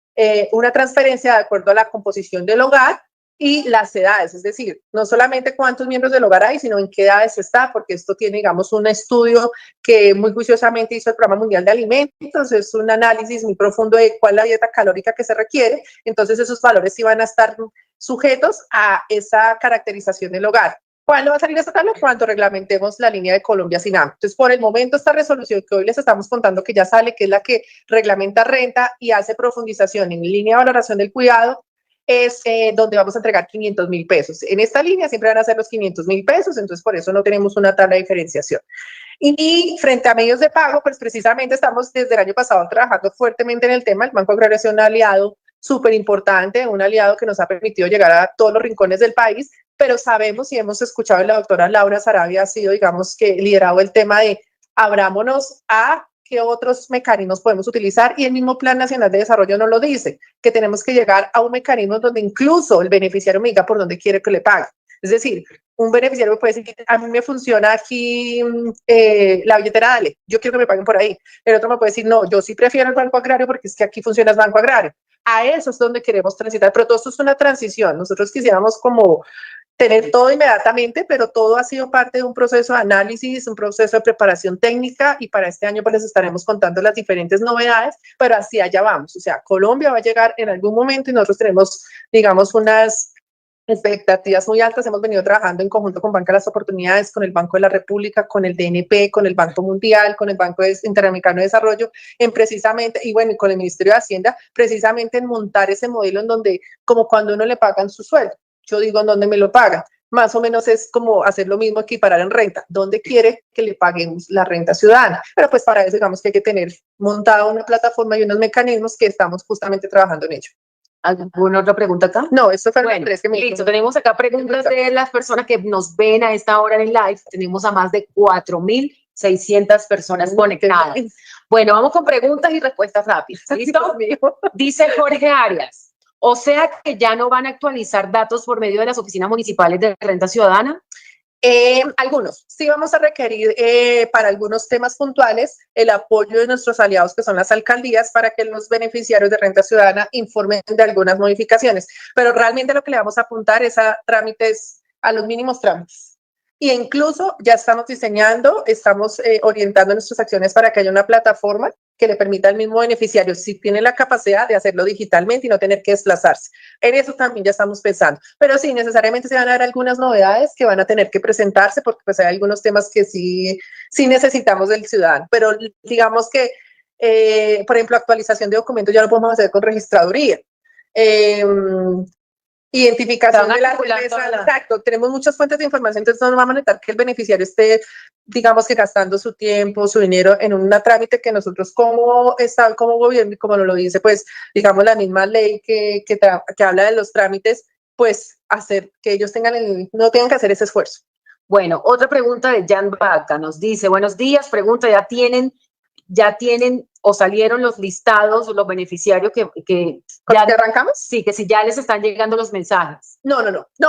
una transferencia de acuerdo a la composición del hogar y las edades, es decir, no solamente cuántos miembros del hogar hay, sino en qué edades está, porque esto tiene, digamos, un estudio que muy juiciosamente hizo el Programa Mundial de Alimentos, es un análisis muy profundo de cuál es la dieta calórica que se requiere, entonces esos valores sí van a estar sujetos a esa caracterización del hogar. ¿Cuándo va a salir esta tabla? Cuando reglamentemos la línea de Colombia sin hambre. Entonces, por el momento, esta resolución que hoy les estamos contando que ya sale, que es la que reglamenta renta y hace profundización en línea de valoración del cuidado, es donde vamos a entregar 500.000 pesos. En esta línea siempre van a ser los 500.000 pesos, entonces por eso no tenemos una tabla de diferenciación. Y frente a medios de pago, pues precisamente estamos desde el año pasado trabajando fuertemente en el tema. El Banco Agrario es un aliado súper importante, un aliado que nos ha permitido llegar a todos los rincones del país, pero sabemos y hemos escuchado a la doctora Laura Sarabia ha sido, digamos, que liderado el tema de abrámonos a qué otros mecanismos podemos utilizar, y el mismo Plan Nacional de Desarrollo nos lo dice, que tenemos que llegar a un mecanismo donde incluso el beneficiario me diga por dónde quiere que le pague. Es decir, un beneficiario me puede decir, a mí me funciona aquí la billetera, dale, yo quiero que me paguen por ahí. El otro me puede decir, no, yo sí prefiero el Banco Agrario porque es que aquí funciona el Banco Agrario. A eso es donde queremos transitar, pero todo esto es una transición. Nosotros quisiéramos como tener todo inmediatamente, pero todo ha sido parte de un proceso de análisis, un proceso de preparación técnica, y para este año pues les estaremos contando las diferentes novedades, pero hacia allá vamos. O sea, Colombia va a llegar en algún momento y nosotros tenemos, digamos, unas expectativas muy altas. Hemos venido trabajando en conjunto con Banca de las Oportunidades, con el Banco de la República, con el DNP, con el Banco Mundial, con el Banco Interamericano de Desarrollo, en precisamente, y bueno, y con el Ministerio de Hacienda, precisamente en montar ese modelo en donde, como cuando uno le pagan su sueldo, yo digo en dónde me lo pagan. Más o menos es como hacer lo mismo, equiparar en renta. ¿Dónde quiere que le paguemos la renta ciudadana? Pero pues para eso digamos que hay que tener montada una plataforma y unos mecanismos que estamos justamente trabajando en ello. ¿Alguna otra pregunta acá? No, esto fue bueno, tres que me listo. Tenemos acá preguntas de las personas que nos ven a esta hora en el live. Tenemos a más de 4.600 personas conectadas. Bueno, vamos con preguntas y respuestas rápidas. ¿Listo? Dice Jorge Arias. O sea que ya no van a actualizar datos por medio de las oficinas municipales de renta ciudadana. Algunos. Sí vamos a requerir para algunos temas puntuales el apoyo de nuestros aliados que son las alcaldías para que los beneficiarios de renta ciudadana informen de algunas modificaciones, pero realmente lo que le vamos a apuntar es a trámites, a los mínimos trámites. E incluso ya estamos diseñando, estamos orientando nuestras acciones para que haya una plataforma que le permita al mismo beneficiario, si tiene la capacidad de hacerlo digitalmente y no tener que desplazarse. En eso también ya estamos pensando. Pero sí, necesariamente se van a dar algunas novedades que van a tener que presentarse, porque pues hay algunos temas que sí necesitamos del ciudadano. Pero digamos que, por ejemplo, actualización de documentos ya lo podemos hacer con registraduría. Identificación de la empresa, exacto, tenemos muchas fuentes de información, entonces no vamos a notar que el beneficiario esté, digamos que gastando su tiempo, su dinero en un trámite que nosotros como Estado, como gobierno, y como nos lo dice, pues, digamos, la misma ley que habla de los trámites, pues, hacer que ellos no tengan que hacer ese esfuerzo. Bueno, otra pregunta de Jan Vaca nos dice, buenos días, pregunta, ¿ya tienen o salieron los listados, los beneficiarios que ya arrancamos? Sí, que si ya les están llegando los mensajes. No,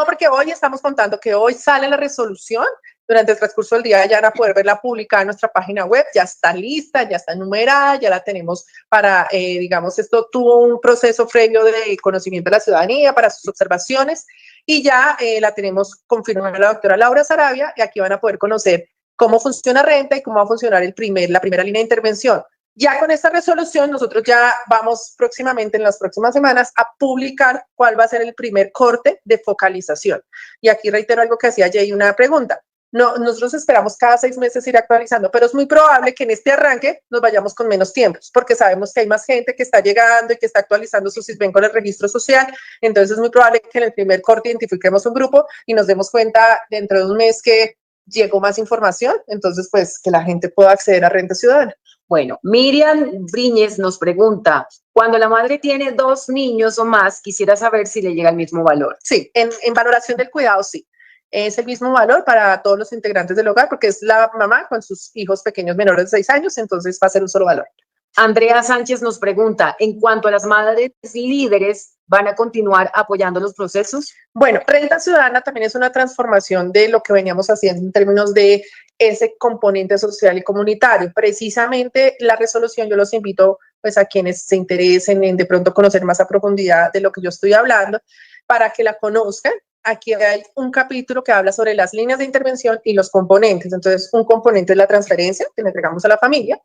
porque hoy estamos contando que hoy sale la resolución. Durante el transcurso del día ya van a poder verla publicada en nuestra página web, ya está lista, ya está enumerada, ya la tenemos para, digamos, esto tuvo un proceso previo de conocimiento de la ciudadanía para sus observaciones, y ya la tenemos confirmada la doctora Laura Sarabia, y aquí van a poder conocer cómo funciona renta y cómo va a funcionar la primera línea de intervención. Ya con esta resolución, nosotros ya vamos próximamente, en las próximas semanas, a publicar cuál va a ser el primer corte de focalización. Y aquí reitero algo que hacía Jay, una pregunta. No, nosotros esperamos cada 6 meses ir actualizando, pero es muy probable que en este arranque nos vayamos con menos tiempos, porque sabemos que hay más gente que está llegando y que está actualizando su SISBEN con el registro social. Entonces es muy probable que en el primer corte identifiquemos un grupo y nos demos cuenta dentro de un mes que llegó más información, entonces pues que la gente pueda acceder a renta ciudadana. Bueno, Miriam Briñez nos pregunta, cuando la madre tiene 2 niños o más, quisiera saber si le llega el mismo valor. Sí, en valoración del cuidado, sí. Es el mismo valor para todos los integrantes del hogar, porque es la mamá con sus hijos pequeños menores de 6 años, entonces va a ser un solo valor. Andrea Sánchez nos pregunta, en cuanto a las madres líderes, ¿van a continuar apoyando los procesos? Bueno, Renta Ciudadana también es una transformación de lo que veníamos haciendo en términos de ese componente social y comunitario. Precisamente la resolución, yo los invito pues a quienes se interesen en de pronto conocer más a profundidad de lo que yo estoy hablando, para que la conozcan. Aquí hay un capítulo que habla sobre las líneas de intervención y los componentes. Entonces, un componente es la transferencia que le entregamos a la familia.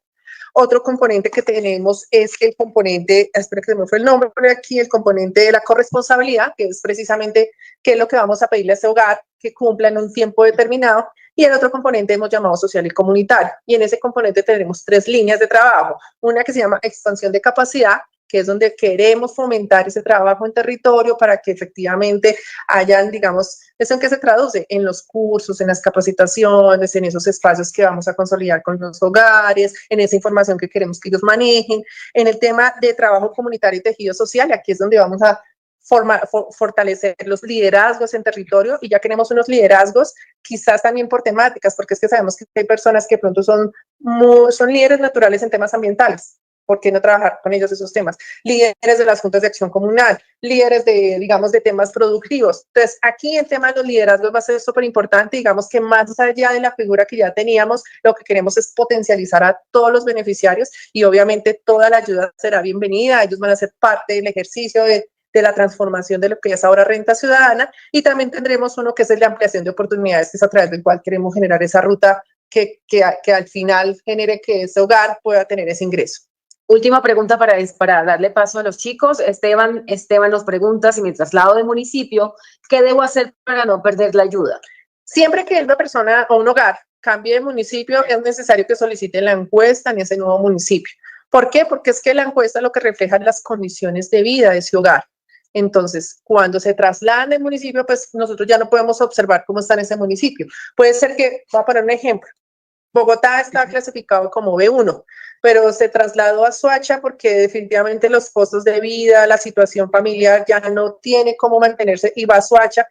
Otro componente que tenemos es el componente, espero que se me fue el nombre por aquí, el componente de la corresponsabilidad, que es precisamente qué es lo que vamos a pedirle a ese hogar que cumpla en un tiempo determinado. Y el otro componente hemos llamado social y comunitario. Y en ese componente tenemos 3 líneas de trabajo. Una que se llama expansión de capacidad, que es donde queremos fomentar ese trabajo en territorio para que efectivamente hayan, digamos, ¿eso en qué se traduce? En los cursos, en las capacitaciones, en esos espacios que vamos a consolidar con los hogares, en esa información que queremos que ellos manejen, en el tema de trabajo comunitario y tejido social, y aquí es donde vamos a fortalecer los liderazgos en territorio, y ya queremos unos liderazgos quizás también por temáticas, porque es que sabemos que hay personas que pronto son líderes naturales en temas ambientales. ¿Por qué no trabajar con ellos esos temas? Líderes de las juntas de acción comunal, líderes de, digamos, de temas productivos. Entonces, aquí el tema de los liderazgos va a ser súper importante. Digamos que más allá de la figura que ya teníamos, lo que queremos es potencializar a todos los beneficiarios, y obviamente toda la ayuda será bienvenida. Ellos van a ser parte del ejercicio de la transformación de lo que es ahora Renta Ciudadana, y también tendremos uno que es el de ampliación de oportunidades, que es a través del cual queremos generar esa ruta que al final genere que ese hogar pueda tener ese ingreso. Última pregunta para darle paso a los chicos. Esteban nos pregunta si me traslado de municipio, ¿qué debo hacer para no perder la ayuda? Siempre que una persona o un hogar cambie de municipio, es necesario que solicite la encuesta en ese nuevo municipio. ¿Por qué? Porque es que la encuesta lo que refleja es las condiciones de vida de ese hogar. Entonces, cuando se trasladan del municipio, pues nosotros ya no podemos observar cómo está en ese municipio. Puede ser que, voy a poner un ejemplo, Bogotá está clasificado como B1, pero se trasladó a Soacha porque definitivamente los costos de vida, la situación familiar ya no tiene cómo mantenerse, y va a Soacha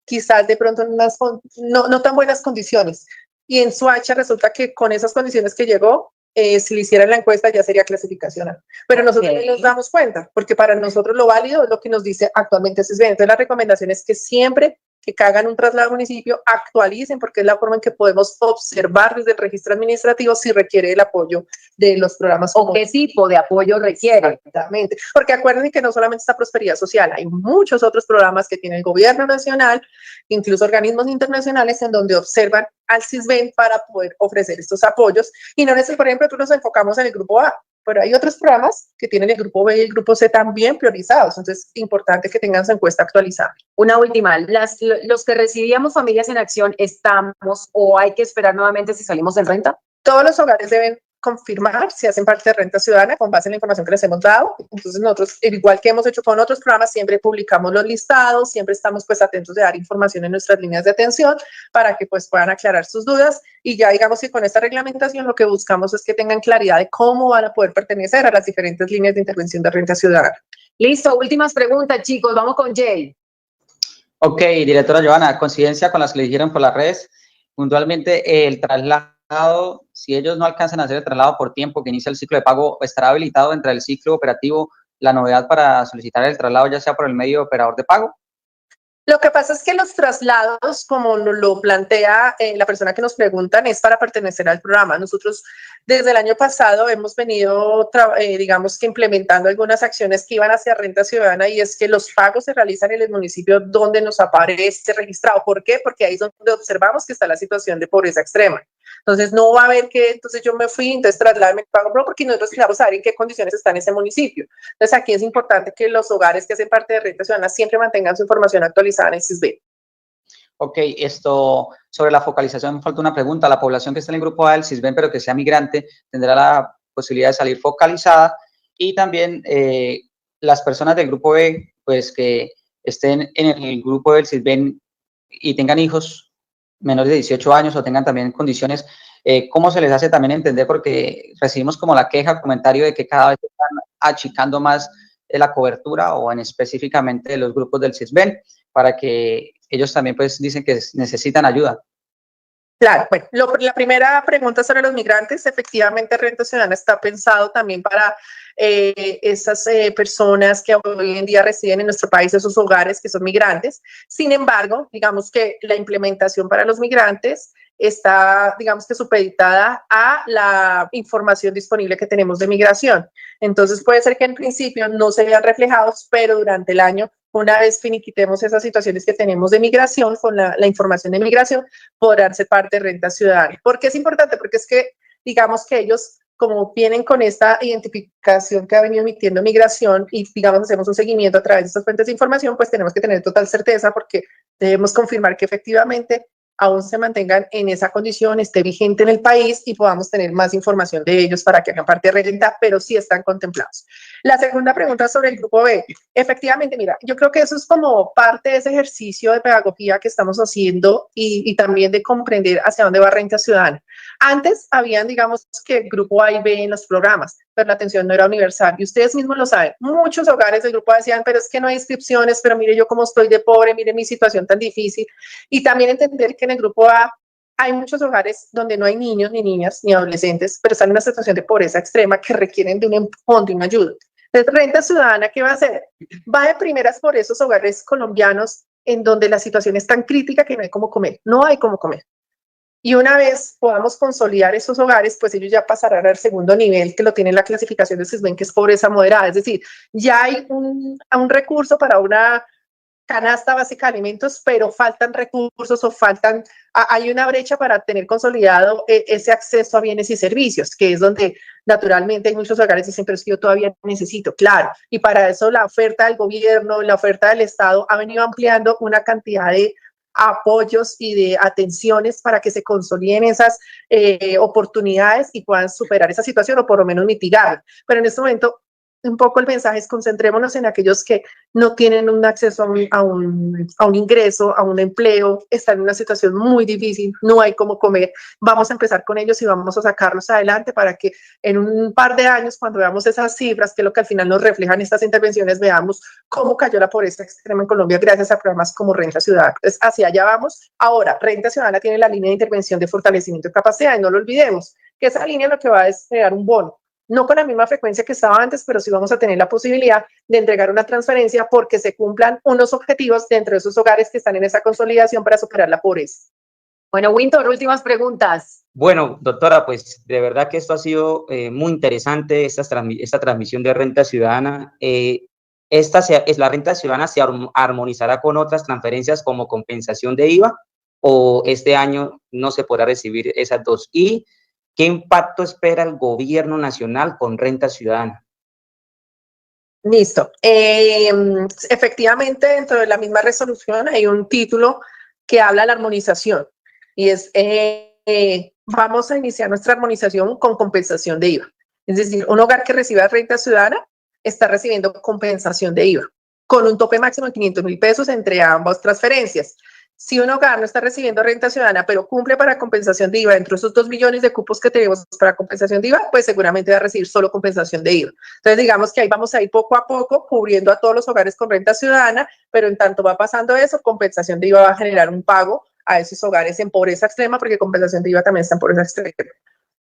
quizás de pronto en unas no tan buenas condiciones. Y en Soacha resulta que con esas condiciones que llegó, si le hicieran la encuesta ya sería clasificación A. Pero nosotros no nos damos cuenta, porque para nosotros lo válido es lo que nos dice actualmente CISBEN. Entonces la recomendación es que siempre que hagan un traslado al municipio, actualicen, porque es la forma en que podemos observar desde el registro administrativo si requiere el apoyo de los programas. ¿O qué tipo de apoyo requiere? Exactamente, porque acuérdense que no solamente está Prosperidad Social, hay muchos otros programas que tiene el gobierno nacional, incluso organismos internacionales, en donde observan al CISBEN para poder ofrecer estos apoyos. Y no necesariamente, por ejemplo, nosotros nos enfocamos en el grupo A, pero hay otros programas que tienen el grupo B y el grupo C también priorizados. Entonces, es importante que tengan su encuesta actualizada. Una última, los que recibíamos Familias en Acción, ¿estamos o hay que esperar nuevamente si salimos en renta? Todos los hogares deben confirmar si hacen parte de Renta Ciudadana con base en la información que les hemos dado. Entonces nosotros, igual que hemos hecho con otros programas, siempre publicamos los listados, siempre estamos pues atentos de dar información en nuestras líneas de atención para que pues puedan aclarar sus dudas, y ya digamos que con esta reglamentación lo que buscamos es que tengan claridad de cómo van a poder pertenecer a las diferentes líneas de intervención de Renta Ciudadana. Listo, últimas preguntas, chicos, vamos con Jay. Ok, directora Joana, coincidencia con las que le dijeron por las redes, puntualmente el traslado, si ellos no alcanzan a hacer el traslado por tiempo que inicia el ciclo de pago, ¿estará habilitado dentro del ciclo operativo la novedad para solicitar el traslado, ya sea por el medio de operador de pago? Lo que pasa es que los traslados, como lo plantea la persona que nos preguntan, es para pertenecer al programa. Nosotros desde el año pasado hemos venido, digamos que implementando algunas acciones que iban hacia Renta Ciudadana, y es que los pagos se realizan en el municipio donde nos aparece registrado. ¿Por qué? Porque ahí es donde observamos que está la situación de pobreza extrema. Entonces no va a haber que, entonces yo me fui, entonces trasladame el pago, no, porque nosotros queremos saber en qué condiciones está en ese municipio. Entonces aquí es importante que los hogares que hacen parte de Renta Ciudadana siempre mantengan su información actualizada en el CISBEN. Ok, esto sobre la focalización, me falta una pregunta. La población que está en el grupo A del CISBEN, pero que sea migrante, tendrá la posibilidad de salir focalizada, y también las personas del grupo B, pues que estén en el grupo del CISBEN y tengan hijos menores de 18 años o tengan también condiciones, ¿cómo se les hace también entender? Porque recibimos como la queja, comentario de que cada vez están achicando más la cobertura, o en específicamente los grupos del CISBEN, para que ellos también pues dicen que necesitan ayuda. Claro, bueno, la primera pregunta sobre los migrantes, efectivamente Renta Ciudadana está pensado también para esas personas que hoy en día residen en nuestro país, esos hogares que son migrantes. Sin embargo, digamos que la implementación para los migrantes está, digamos que supeditada a la información disponible que tenemos de migración. Entonces puede ser que en principio no se vean reflejados, pero durante el año una vez finiquitemos esas situaciones que tenemos de migración, con la información de migración, podrán ser parte de Renta Ciudadana. ¿Por qué es importante? Porque es que, digamos que ellos, como vienen con esta identificación que ha venido emitiendo migración y, digamos, hacemos un seguimiento a través de estas fuentes de información, pues tenemos que tener total certeza porque debemos confirmar que efectivamente aún se mantengan en esa condición, esté vigente en el país y podamos tener más información de ellos para que hagan parte de renta, pero sí están contemplados. La segunda pregunta sobre el grupo B. Efectivamente, mira, yo creo que eso es como parte de ese ejercicio de pedagogía que estamos haciendo y también de comprender hacia dónde va Renta Ciudadana. Antes habían, digamos, que el grupo A y B en los programas, pero la atención no era universal. Y ustedes mismos lo saben. Muchos hogares del grupo A decían, pero es que no hay inscripciones, pero mire yo cómo estoy de pobre, mire mi situación tan difícil. Y también entender que en el grupo A hay muchos hogares donde no hay niños, ni niñas, ni adolescentes, pero están en una situación de pobreza extrema que requieren de un empujón, de una ayuda. Entonces, Renta Ciudadana, ¿qué va a hacer? Va de primeras por esos hogares colombianos en donde la situación es tan crítica que no hay cómo comer. No hay cómo comer. Y una vez podamos consolidar esos hogares, pues ellos ya pasarán al segundo nivel, que lo tiene la clasificación de SISBEN, que es pobreza moderada. Es decir, ya hay un recurso para una canasta básica de alimentos, pero faltan recursos o hay una brecha para tener consolidado ese acceso a bienes y servicios, que es donde naturalmente hay muchos hogares que dicen, pero es que yo todavía necesito, claro. Y para eso la oferta del gobierno, la oferta del Estado ha venido ampliando una cantidad de apoyos y de atenciones para que se consoliden esas oportunidades y puedan superar esa situación o por lo menos mitigarla. Pero en este momento, un poco el mensaje es concentrémonos en aquellos que no tienen un acceso a un ingreso, a un empleo, están en una situación muy difícil, no hay cómo comer. Vamos a empezar con ellos y vamos a sacarlos adelante para que en un par de años, cuando veamos esas cifras, que es lo que al final nos reflejan estas intervenciones, veamos cómo cayó la pobreza extrema en Colombia gracias a programas como Renta Ciudadana. Entonces, hacia allá vamos. Ahora, Renta Ciudadana tiene la línea de intervención de fortalecimiento de capacidad, y no lo olvidemos, que esa línea lo que va a es crear un bono. No con la misma frecuencia que estaba antes, pero sí vamos a tener la posibilidad de entregar una transferencia porque se cumplan unos objetivos dentro de esos hogares que están en esa consolidación para superar la pobreza. Bueno, Winter, últimas preguntas. Bueno, doctora, pues de verdad que esto ha sido muy interesante, esta transmisión de Renta Ciudadana. ¿La Renta Ciudadana se armonizará con otras transferencias como compensación de IVA o este año no se podrá recibir esas dos? Y ¿qué impacto espera el gobierno nacional con Renta Ciudadana? Listo. Efectivamente, dentro de la misma resolución hay un título que habla de la armonización y es vamos a iniciar nuestra armonización con compensación de IVA. Es decir, un hogar que reciba Renta Ciudadana está recibiendo compensación de IVA con un tope máximo de 500.000 pesos entre ambas transferencias. Si un hogar no está recibiendo Renta Ciudadana, pero cumple para compensación de IVA dentro de esos 2 millones de cupos que tenemos para compensación de IVA, pues seguramente va a recibir solo compensación de IVA. Entonces, digamos que ahí vamos a ir poco a poco cubriendo a todos los hogares con Renta Ciudadana, pero en tanto va pasando eso, compensación de IVA va a generar un pago a esos hogares en pobreza extrema, porque compensación de IVA también está en pobreza extrema.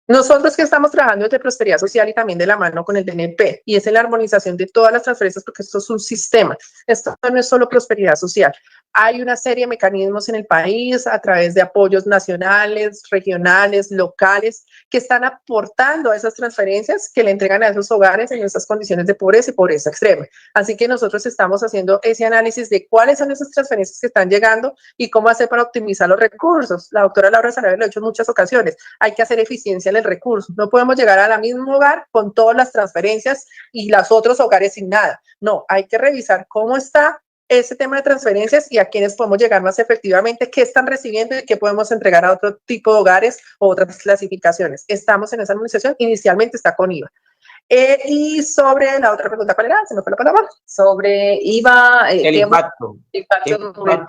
Nosotros que estamos trabajando desde Prosperidad Social y también de la mano con el DNP, y es en la armonización de todas las transferencias, porque esto es un sistema, esto no es solo Prosperidad Social. Hay una serie de mecanismos en el país a través de apoyos nacionales, regionales, locales, que están aportando a esas transferencias que le entregan a esos hogares en esas condiciones de pobreza y pobreza extrema. Así que nosotros estamos haciendo ese análisis de cuáles son esas transferencias que están llegando y cómo hacer para optimizar los recursos. La doctora Laura Sarabia lo ha hecho en muchas ocasiones. Hay que hacer eficiencia en el recurso. No podemos llegar al mismo hogar con todas las transferencias y los otros hogares sin nada. No, hay que revisar cómo está ese tema de transferencias y a quienes podemos llegar más efectivamente, qué están recibiendo y qué podemos entregar a otro tipo de hogares o otras clasificaciones. Estamos en esa armonización, inicialmente está con IVA. Y sobre la otra pregunta, ¿cuál era? Se me fue la palabra. Sobre IVA. El impacto. Bueno,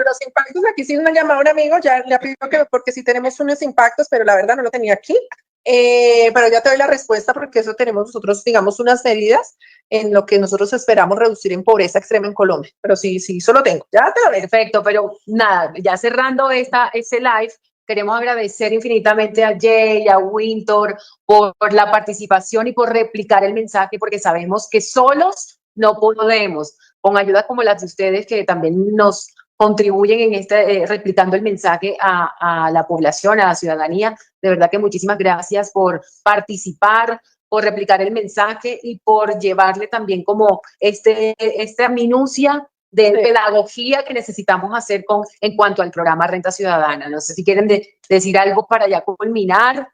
los impactos, aquí sí me ha llamado un amigo, ya le pido que, porque sí tenemos unos impactos, pero la verdad no lo tenía aquí. Pero ya te doy la respuesta porque eso tenemos nosotros, digamos, unas medidas en lo que nosotros esperamos reducir en pobreza extrema en Colombia. Pero sí, solo tengo. Ya te lo doy. Perfecto, pero nada, ya cerrando ese live, queremos agradecer infinitamente a Jay, a Winter por la participación y por replicar el mensaje, porque sabemos que solos no podemos, con ayuda como las de ustedes que también nos contribuyen en replicando el mensaje a la población, a la ciudadanía. De verdad que muchísimas gracias por participar, por replicar el mensaje y por llevarle también como esta minucia de pedagogía que necesitamos hacer en cuanto al programa Renta Ciudadana. No sé si quieren decir algo para ya culminar.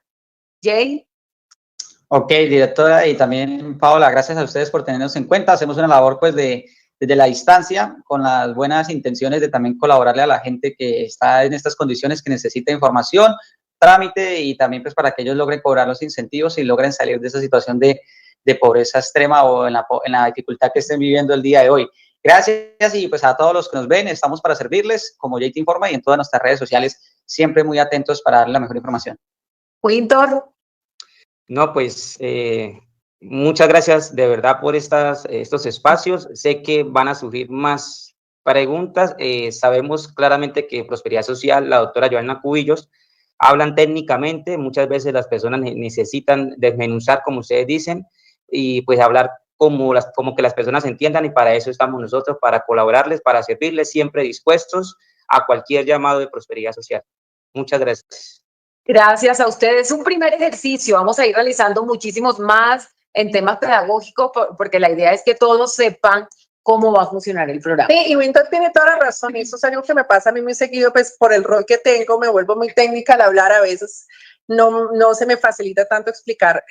Jay. Ok, directora, y también Paola, gracias a ustedes por tenernos en cuenta. Hacemos una labor pues desde la distancia, con las buenas intenciones de también colaborarle a la gente que está en estas condiciones, que necesita información, trámite, y también pues para que ellos logren cobrar los incentivos y logren salir de esa situación de pobreza extrema o en la dificultad que estén viviendo el día de hoy. Gracias, y pues a todos los que nos ven, estamos para servirles, como Jay te informa, y en todas nuestras redes sociales, siempre muy atentos para darle la mejor información. Winter. No, pues muchas gracias de verdad por estos espacios. Sé que van a surgir más preguntas. Sabemos claramente que Prosperidad Social, la doctora Joana Cubillos, hablan técnicamente. Muchas veces las personas necesitan desmenuzar, como ustedes dicen, y pues hablar como que las personas entiendan, y para eso estamos nosotros, para colaborarles, para servirles, siempre dispuestos a cualquier llamado de Prosperidad Social. Muchas gracias. Gracias a ustedes. Un primer ejercicio. Vamos a ir realizando muchísimos más en temas pedagógicos, porque la idea es que todos sepan cómo va a funcionar el programa. Sí, y Winter tiene toda la razón. Eso es algo que me pasa a mí muy seguido, pues por el rol que tengo, me vuelvo muy técnica al hablar a veces. No se me facilita tanto explicar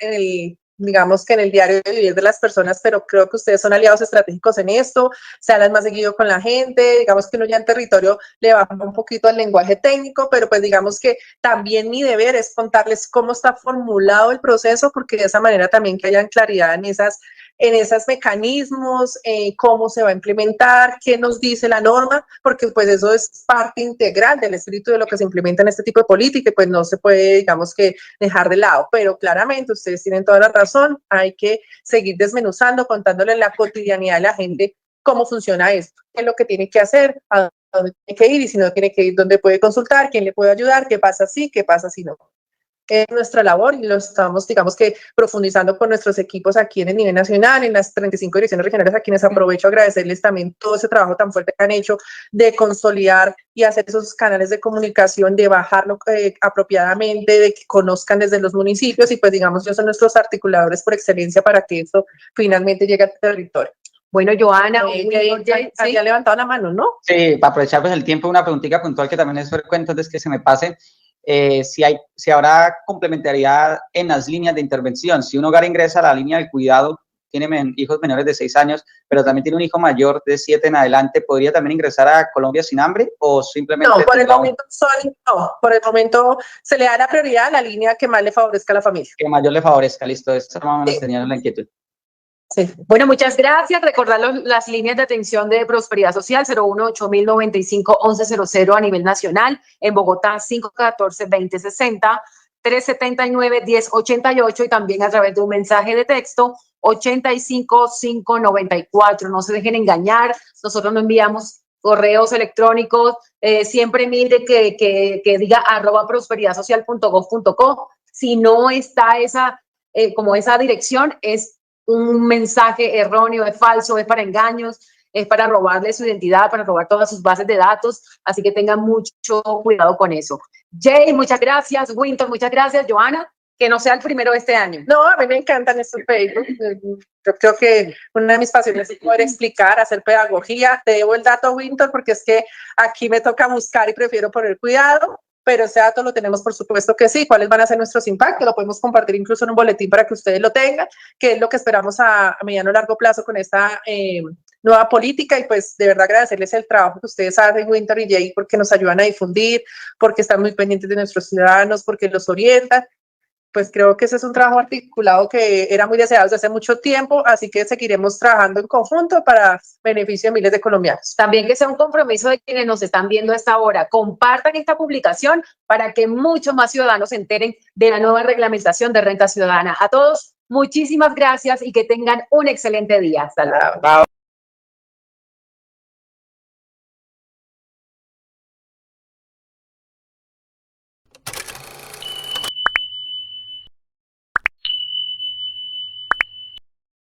digamos que en el diario de vivir de las personas, pero creo que ustedes son aliados estratégicos en esto, se hablan más seguido con la gente, digamos que uno ya en territorio le baja un poquito al lenguaje técnico, pero pues digamos que también mi deber es contarles cómo está formulado el proceso, porque de esa manera también que hayan claridad en esos mecanismos, cómo se va a implementar, qué nos dice la norma, porque pues eso es parte integral del espíritu de lo que se implementa en este tipo de política, y pues no se puede, digamos que, dejar de lado, pero claramente ustedes tienen toda la razón, hay que seguir desmenuzando, contándole en la cotidianidad de la gente cómo funciona esto, qué es lo que tiene que hacer, a dónde tiene que ir, y si no tiene que ir, dónde puede consultar, quién le puede ayudar, qué pasa si, qué pasa si no. Es nuestra labor y lo estamos, digamos que, profundizando con nuestros equipos aquí en el nivel nacional, en las 35 direcciones regionales, a quienes aprovecho a agradecerles también todo ese trabajo tan fuerte que han hecho de consolidar y hacer esos canales de comunicación, de bajarlo apropiadamente, de que conozcan desde los municipios, y pues digamos, ellos son nuestros articuladores por excelencia para que eso finalmente llegue al territorio. Bueno, Joana, había levantado la mano, ¿no? Sí, para aprovechar pues el tiempo, una preguntita puntual que también es frecuente antes que se me pase. Si habrá complementariedad en las líneas de intervención. Si un hogar ingresa a la línea del cuidado, tiene hijos menores de 6 años, pero también tiene un hijo mayor de 7 en adelante, ¿podría también ingresar a Colombia sin hambre o simplemente? No, por el momento se le da la prioridad a la línea que más le favorezca a la familia. Que mayor le favorezca, listo. Esta más o menos tenía la inquietud. Sí. Bueno, muchas gracias. Recordar las líneas de atención de Prosperidad Social: 018-095-1100 a nivel nacional, en Bogotá 514-2060, 379-1088, y también a través de un mensaje de texto 85-594. No se dejen engañar, nosotros no enviamos correos electrónicos, siempre mire que diga @prosperidadsocial.gov.co. Si no está esa dirección, es un mensaje erróneo, es falso, es para engaños, es para robarle su identidad, para robar todas sus bases de datos, así que tengan mucho cuidado con eso. Jay, muchas gracias. Winter, muchas gracias. Joana, que no sea el primero de este año. No, a mí me encantan estos Facebook. Yo creo que una de mis pasiones es poder explicar, hacer pedagogía. Te debo el dato, Winter, porque es que aquí me toca buscar y prefiero poner cuidado. Pero ese dato lo tenemos, por supuesto que sí. ¿Cuáles van a ser nuestros impactos? Lo podemos compartir incluso en un boletín para que ustedes lo tengan, que es lo que esperamos a mediano o largo plazo con esta nueva política. Y pues de verdad agradecerles el trabajo que ustedes hacen, Winter y Jay, porque nos ayudan a difundir, porque están muy pendientes de nuestros ciudadanos, porque los orientan. Pues creo que ese es un trabajo articulado que era muy deseado desde hace mucho tiempo, así que seguiremos trabajando en conjunto para beneficio de miles de colombianos. También que sea un compromiso de quienes nos están viendo a esta hora. Compartan esta publicación para que muchos más ciudadanos se enteren de la nueva reglamentación de renta ciudadana. A todos, muchísimas gracias y que tengan un excelente día. Hasta luego.